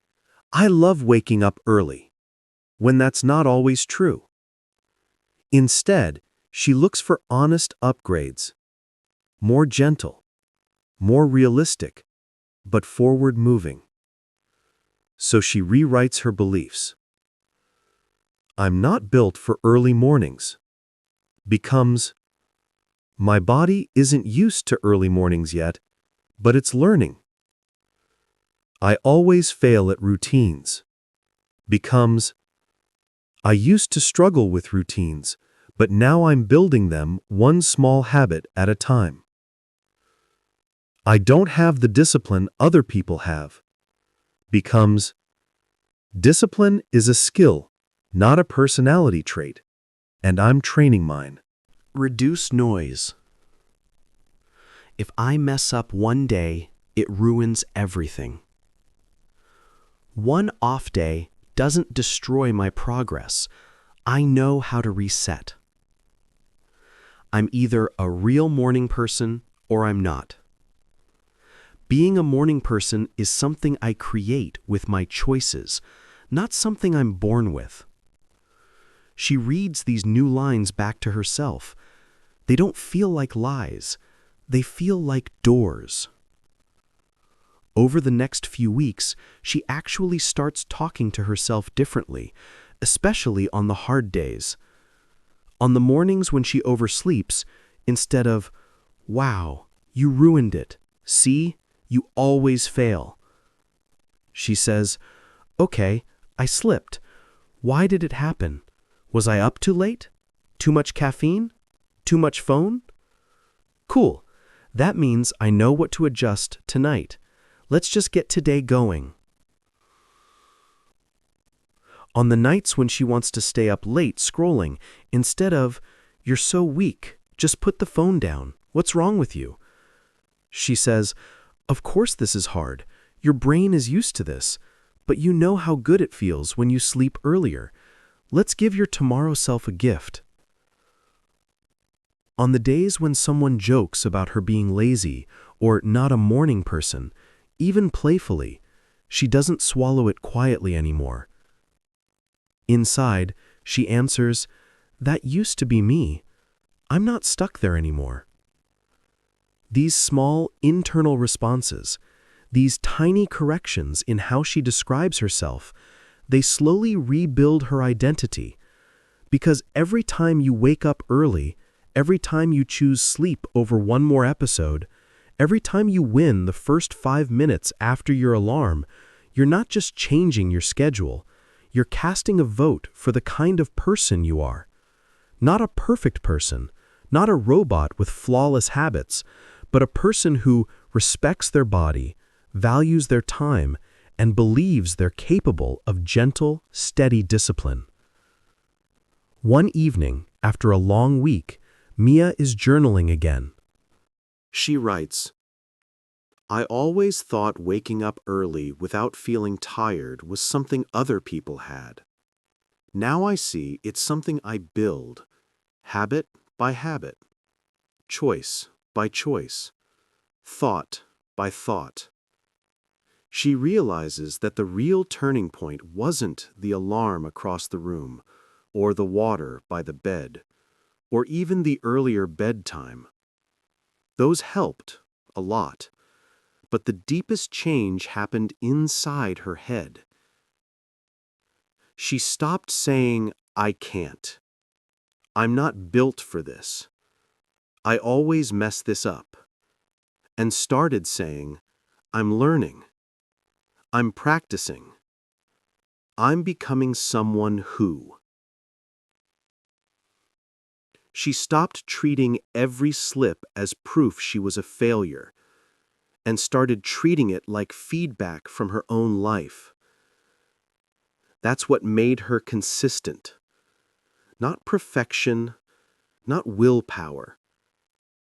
"I love waking up early," when that's not always true. Instead, she looks for honest upgrades, more gentle, more realistic, but forward-moving. So she rewrites her beliefs. I'm not built for early mornings. Becomes, my body isn't used to early mornings yet, but it's learning. I always fail at routines. Becomes, I used to struggle with routines, but now I'm building them one small habit at a time. I don't have the discipline other people have. Becomes, discipline is a skill, not a personality trait, and I'm training mine. Reduce noise. If I mess up one day, it ruins everything. One off day doesn't destroy my progress. I know how to reset. I'm either a real morning person or I'm not. Being a morning person is something I create with my choices, not something I'm born with. She reads these new lines back to herself. They don't feel like lies. They feel like doors. Over the next few weeks, she actually starts talking to herself differently, especially on the hard days. On the mornings when she oversleeps, instead of, "Wow, you ruined it. See, you always fail," she says, "Okay, I slipped. Why did it happen? Was I up too late? Too much caffeine? Too much phone? Cool. That means I know what to adjust tonight. Let's just get today going." On the nights when she wants to stay up late scrolling, instead of, "You're so weak, just put the phone down. What's wrong with you?" she says, "Of course this is hard. Your brain is used to this. But you know how good it feels when you sleep earlier. Let's give your tomorrow self a gift." On the days when someone jokes about her being lazy or not a morning person, even playfully, she doesn't swallow it quietly anymore. Inside, she answers, "That used to be me. I'm not stuck there anymore." These small internal responses, these tiny corrections in how she describes herself, they slowly rebuild her identity. Because every time you wake up early, every time you choose sleep over one more episode, every time you win the first 5 minutes after your alarm, you're not just changing your schedule, you're casting a vote for the kind of person you are. Not a perfect person, not a robot with flawless habits, but a person who respects their body, values their time, and believes they're capable of gentle, steady discipline. One evening, after a long week, Mia is journaling again. She writes, "I always thought waking up early without feeling tired was something other people had. Now I see it's something I build, habit by habit, choice by choice, thought by thought." She realizes that the real turning point wasn't the alarm across the room, or the water by the bed, or even the earlier bedtime. Those helped a lot, but the deepest change happened inside her head. She stopped saying, "I can't. I'm not built for this. I always mess this up," and started saying, "I'm learning. I'm practicing. I'm becoming someone who." She stopped treating every slip as proof she was a failure and started treating it like feedback from her own life. That's what made her consistent. Not perfection, not willpower,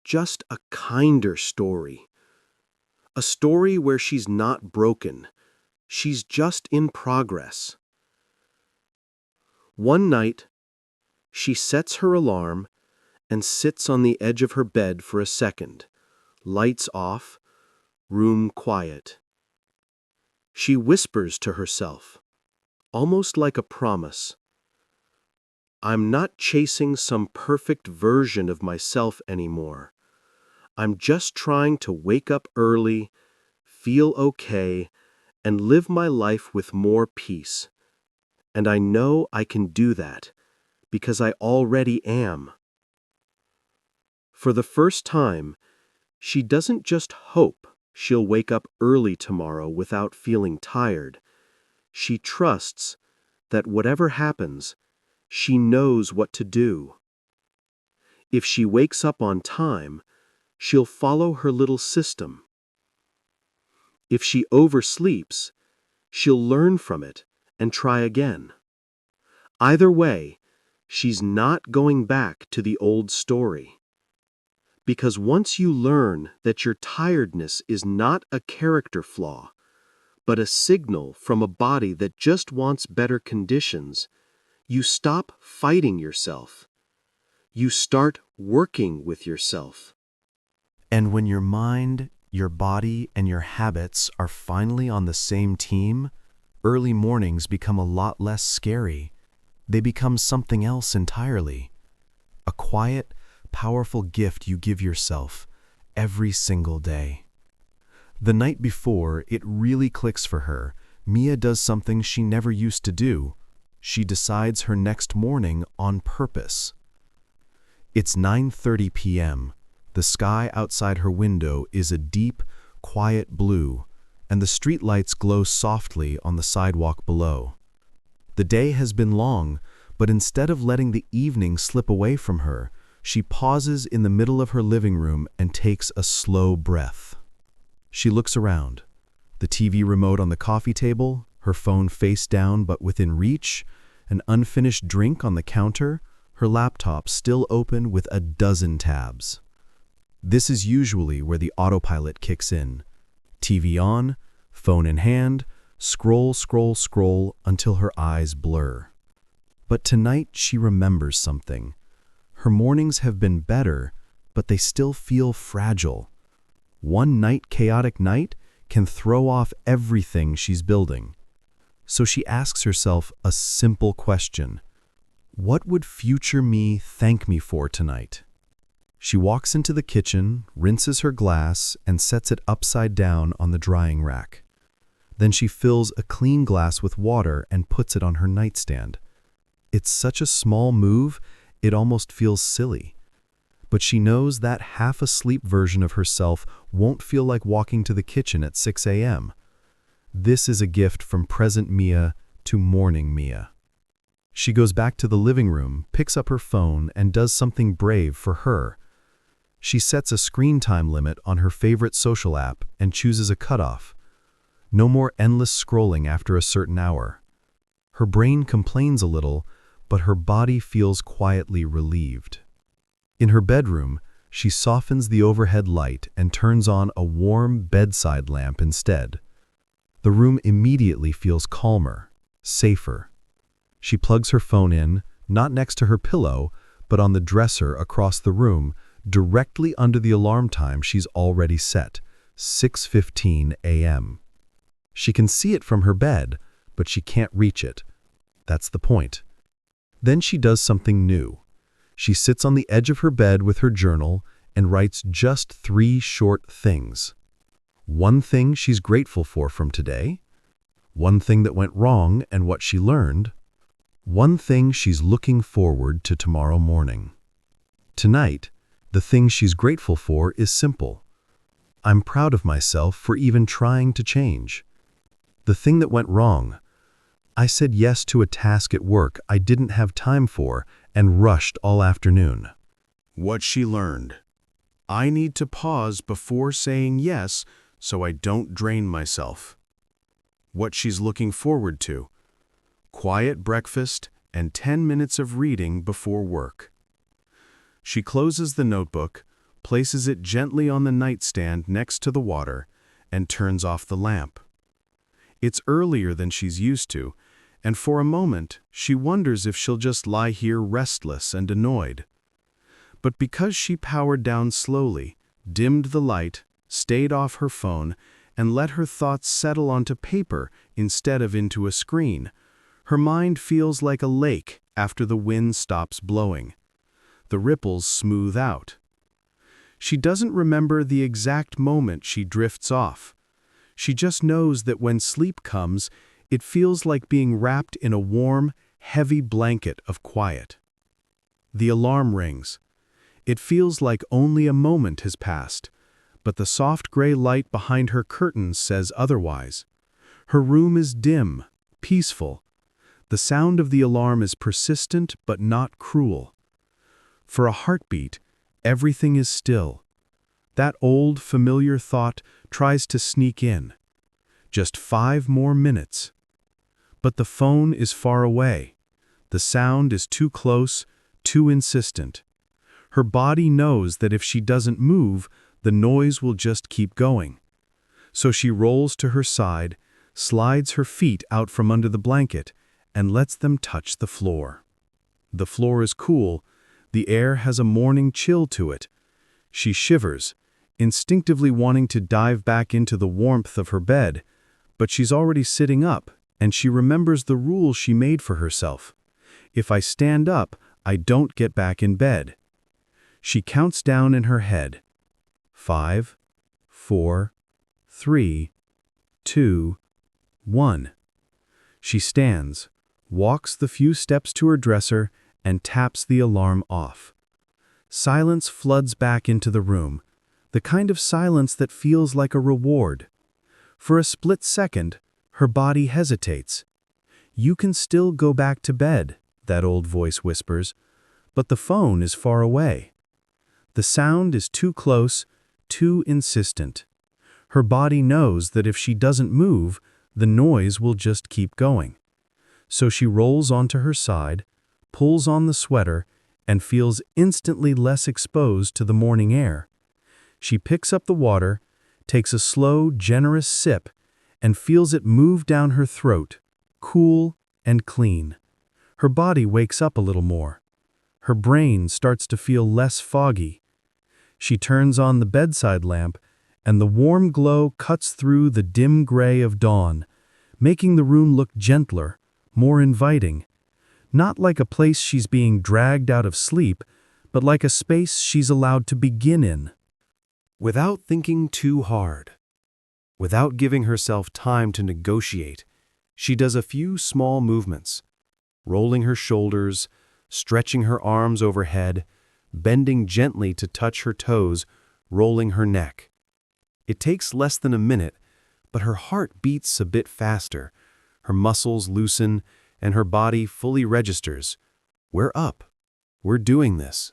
just a kinder story. A story where she's not broken, she's just in progress. One night, she sets her alarm and sits on the edge of her bed for a second, lights off, room quiet. She whispers to herself, almost like a promise, "I'm not chasing some perfect version of myself anymore. I'm just trying to wake up early, feel okay, and live my life with more peace. And I know I can do that because I already am." For the first time, she doesn't just hope she'll wake up early tomorrow without feeling tired. She trusts that whatever happens, she knows what to do. If she wakes up on time, she'll follow her little system. If she oversleeps, she'll learn from it and try again. Either way, she's not going back to the old story. Because once you learn that your tiredness is not a character flaw, but a signal from a body that just wants better conditions, you stop fighting yourself. You start working with yourself. And when your mind, your body, and your habits are finally on the same team, early mornings become a lot less scary. They become something else entirely. A quiet, powerful gift you give yourself every single day. The night before it really clicks for her, Mia does something she never used to do. She decides her next morning on purpose. It's 9:30 p.m. The sky outside her window is a deep, quiet blue, and the streetlights glow softly on the sidewalk below. The day has been long, but instead of letting the evening slip away from her, she pauses in the middle of her living room and takes a slow breath. She looks around. The TV remote on the coffee table, her phone face down but within reach, an unfinished drink on the counter, her laptop still open with a dozen tabs. This is usually where the autopilot kicks in. TV on, phone in hand, scroll, scroll, scroll until her eyes blur. But tonight she remembers something. Her mornings have been better, but they still feel fragile. One chaotic night can throw off everything she's building. So she asks herself a simple question. What would future me thank me for tonight? She walks into the kitchen, rinses her glass, and sets it upside down on the drying rack. Then she fills a clean glass with water and puts it on her nightstand. It's such a small move, it almost feels silly. But she knows that half-asleep version of herself won't feel like walking to the kitchen at 6 a.m. This is a gift from present Mia to morning Mia. She goes back to the living room, picks up her phone, and does something brave for her. She sets a screen time limit on her favorite social app and chooses a cutoff. No more endless scrolling after a certain hour. Her brain complains a little, but her body feels quietly relieved. In her bedroom, she softens the overhead light and turns on a warm bedside lamp instead. The room immediately feels calmer, safer. She plugs her phone in, not next to her pillow, but on the dresser across the room, directly under the alarm time she's already set, 6:15 a.m. She can see it from her bed, but she can't reach it. That's the point. Then she does something new. She sits on the edge of her bed with her journal and writes just 3 short things. One thing she's grateful for from today, one thing that went wrong and what she learned, one thing she's looking forward to tomorrow morning. Tonight, the thing she's grateful for is simple. I'm proud of myself for even trying to change. The thing that went wrong, I said yes to a task at work I didn't have time for and rushed all afternoon. What she learned. I need to pause before saying yes so I don't drain myself. What she's looking forward to. Quiet breakfast and 10 minutes of reading before work. She closes the notebook, places it gently on the nightstand next to the water, and turns off the lamp. It's earlier than she's used to, and for a moment she wonders if she'll just lie here restless and annoyed. But because she powered down slowly, dimmed the light, stayed off her phone, and let her thoughts settle onto paper instead of into a screen, her mind feels like a lake after the wind stops blowing. The ripples smooth out. She doesn't remember the exact moment she drifts off. She just knows that when sleep comes, it feels like being wrapped in a warm, heavy blanket of quiet. The alarm rings. It feels like only a moment has passed, but the soft gray light behind her curtains says otherwise. Her room is dim, peaceful. The sound of the alarm is persistent but not cruel. For a heartbeat, everything is still. That old, familiar thought tries to sneak in. Just 5 more minutes. But the phone is far away. The sound is too close, too insistent. Her body knows that if she doesn't move, the noise will just keep going. So she rolls to her side, slides her feet out from under the blanket, and lets them touch the floor. The floor is cool. The air has a morning chill to it. She shivers, instinctively wanting to dive back into the warmth of her bed, but she's already sitting up, and she remembers the rule she made for herself. If I stand up, I don't get back in bed. She counts down in her head. 5, 4, 3, 2, 1. She stands, walks the few steps to her dresser, and taps the alarm off. Silence floods back into the room, the kind of silence that feels like a reward. For a split second, her body hesitates. "You can still go back to bed," that old voice whispers, but the phone is far away. The sound is too close, too insistent. Her body knows that if she doesn't move, the noise will just keep going. So she rolls onto her side, pulls on the sweater, and feels instantly less exposed to the morning air. She picks up the water, takes a slow, generous sip, and feels it move down her throat, cool and clean. Her body wakes up a little more. Her brain starts to feel less foggy. She turns on the bedside lamp, and the warm glow cuts through the dim gray of dawn, making the room look gentler, more inviting. Not like a place she's being dragged out of sleep, but like a space she's allowed to begin in. Without thinking too hard, without giving herself time to negotiate, she does a few small movements, rolling her shoulders, stretching her arms overhead, bending gently to touch her toes, rolling her neck. It takes less than a minute, but her heart beats a bit faster, her muscles loosen, and her body fully registers. We're up. We're doing this.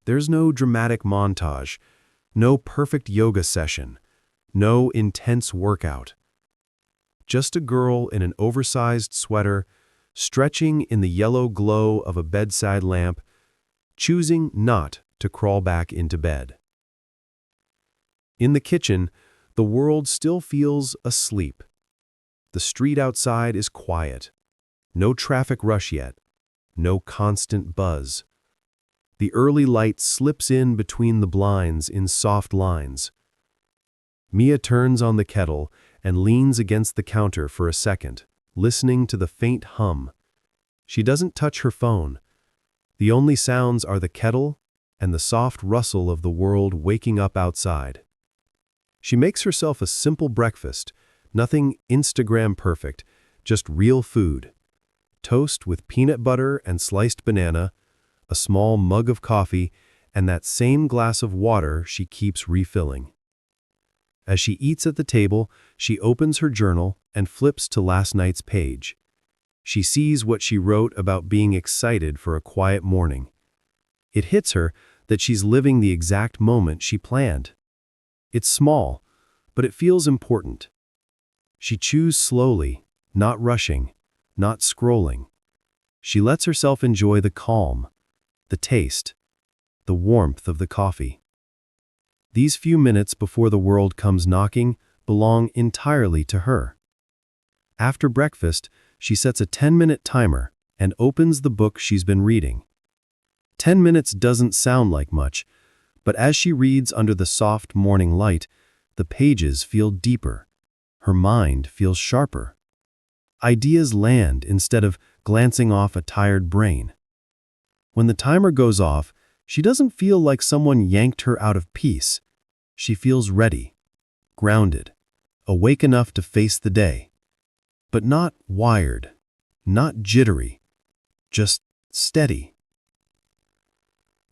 There's no dramatic montage, no perfect yoga session, no intense workout. Just a girl in an oversized sweater, stretching in the yellow glow of a bedside lamp, choosing not to crawl back into bed. In the kitchen, the world still feels asleep. The street outside is quiet. No traffic rush yet. No constant buzz. The early light slips in between the blinds in soft lines. Mia turns on the kettle and leans against the counter for a second, listening to the faint hum. She doesn't touch her phone. The only sounds are the kettle and the soft rustle of the world waking up outside. She makes herself a simple breakfast, nothing Instagram perfect, just real food. Toast with peanut butter and sliced banana, a small mug of coffee, and that same glass of water she keeps refilling. As she eats at the table, she opens her journal and flips to last night's page. She sees what she wrote about being excited for a quiet morning. It hits her that she's living the exact moment she planned. It's small, but it feels important. She chews slowly, not rushing, not scrolling. She lets herself enjoy the calm, the taste, the warmth of the coffee. These few minutes before the world comes knocking belong entirely to her. After breakfast, she sets a 10-minute timer and opens the book she's been reading. 10 minutes doesn't sound like much, but as she reads under the soft morning light, the pages feel deeper. Her mind feels sharper. Ideas land instead of glancing off a tired brain. When the timer goes off, she doesn't feel like someone yanked her out of peace. She feels ready, grounded, awake enough to face the day. But not wired, not jittery, just steady.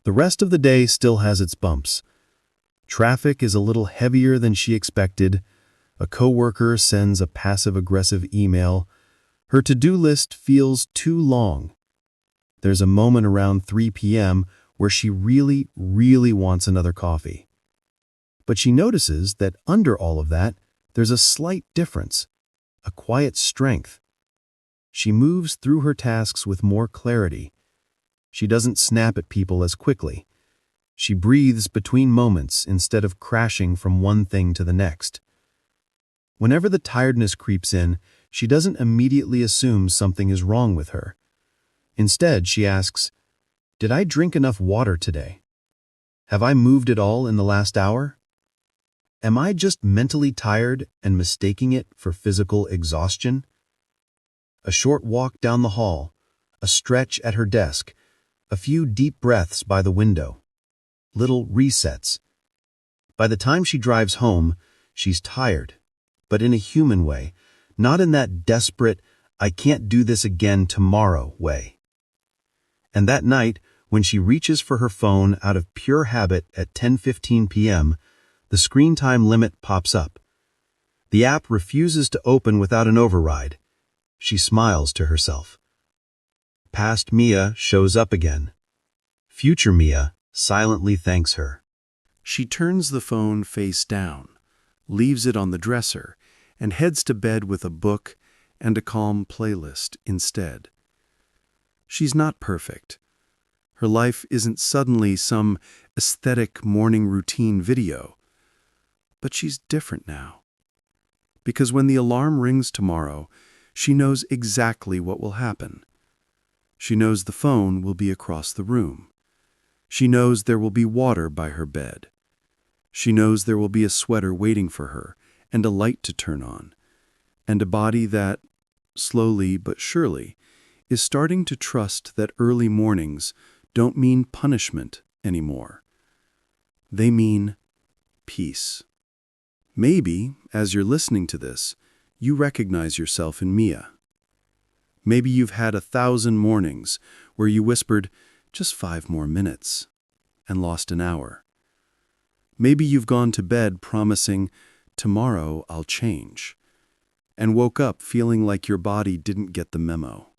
The rest of the day still has its bumps. Traffic is a little heavier than she expected. A coworker sends a passive-aggressive email. Her to-do list feels too long. There's a moment around 3 p.m. where she really, really wants another coffee. But she notices that under all of that, there's a slight difference, a quiet strength. She moves through her tasks with more clarity. She doesn't snap at people as quickly. She breathes between moments instead of crashing from one thing to the next. Whenever the tiredness creeps in, she doesn't immediately assume something is wrong with her. Instead, she asks, "Did I drink enough water today? Have I moved at all in the last hour? Am I just mentally tired and mistaking it for physical exhaustion?" A short walk down the hall, a stretch at her desk, a few deep breaths by the window. Little resets. By the time she drives home, she's tired, but in a human way, not in that desperate, "I can't do this again tomorrow" way. And that night, when she reaches for her phone out of pure habit at 10:15 p.m., the screen time limit pops up. The app refuses to open without an override. She smiles to herself. Past Mia shows up again. Future Mia silently thanks her. She turns the phone face down, leaves it on the dresser, and heads to bed with a book and a calm playlist instead. She's not perfect. Her life isn't suddenly some aesthetic morning routine video. But she's different now. Because when the alarm rings tomorrow, she knows exactly what will happen. She knows the phone will be across the room. She knows there will be water by her bed. She knows there will be a sweater waiting for her and a light to turn on, and a body that, slowly but surely, is starting to trust that early mornings don't mean punishment anymore. They mean peace. Maybe, as you're listening to this, you recognize yourself in Mia. Maybe you've had 1,000 mornings where you whispered, "Just 5 more minutes," and lost an hour. Maybe you've gone to bed promising, "Tomorrow I'll change," and woke up feeling like your body didn't get the memo.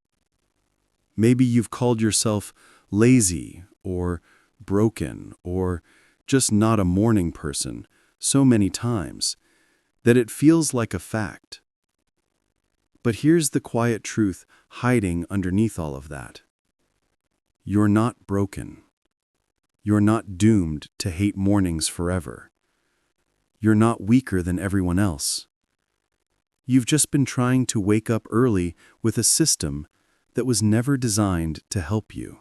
Maybe you've called yourself lazy or broken or just not a morning person so many times that it feels like a fact. But here's the quiet truth hiding underneath all of that. You're not broken. You're not doomed to hate mornings forever. You're not weaker than everyone else. You've just been trying to wake up early with a system that was never designed to help you.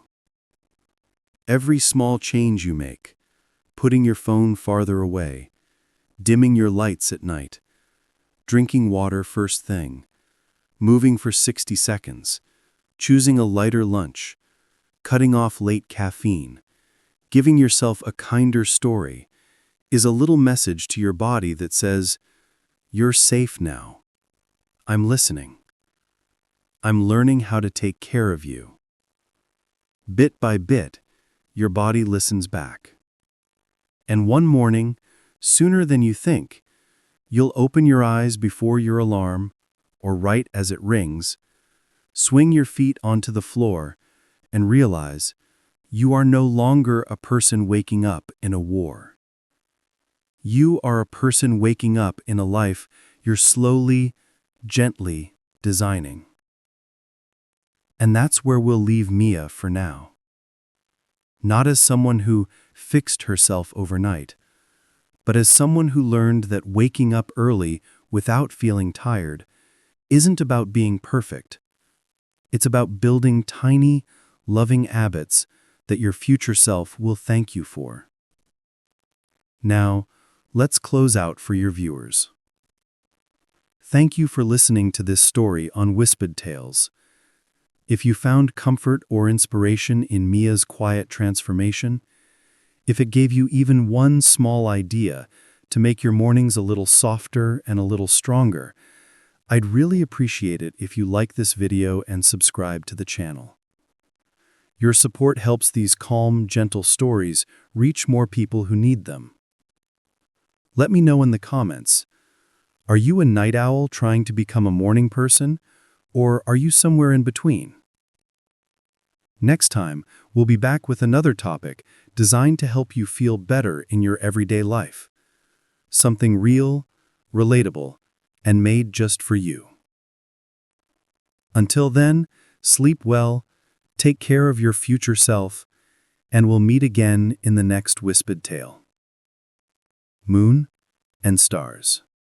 Every small change you make, putting your phone farther away, dimming your lights at night, drinking water first thing, moving for 60 seconds, choosing a lighter lunch, cutting off late caffeine, giving yourself a kinder story, is a little message to your body that says, "You're safe now. I'm listening. I'm learning how to take care of you." Bit by bit, your body listens back. And one morning, sooner than you think, you'll open your eyes before your alarm, or right as it rings, swing your feet onto the floor, and realize you are no longer a person waking up in a war. You are a person waking up in a life you're slowly, gently designing. And that's where we'll leave Mia for now. Not as someone who fixed herself overnight, but as someone who learned that waking up early without feeling tired isn't about being perfect. It's about building tiny, loving habits that your future self will thank you for. Now, let's close out for your viewers. Thank you for listening to this story on Whispered Tales. If you found comfort or inspiration in Mia's quiet transformation, if it gave you even one small idea to make your mornings a little softer and a little stronger, I'd really appreciate it if you like this video and subscribe to the channel. Your support helps these calm, gentle stories reach more people who need them. Let me know in the comments, are you a night owl trying to become a morning person, or are you somewhere in between? Next time, we'll be back with another topic designed to help you feel better in your everyday life. Something real, relatable, and made just for you. Until then, sleep well, take care of your future self, and we'll meet again in the next Whispered Tale. Moon and Stars.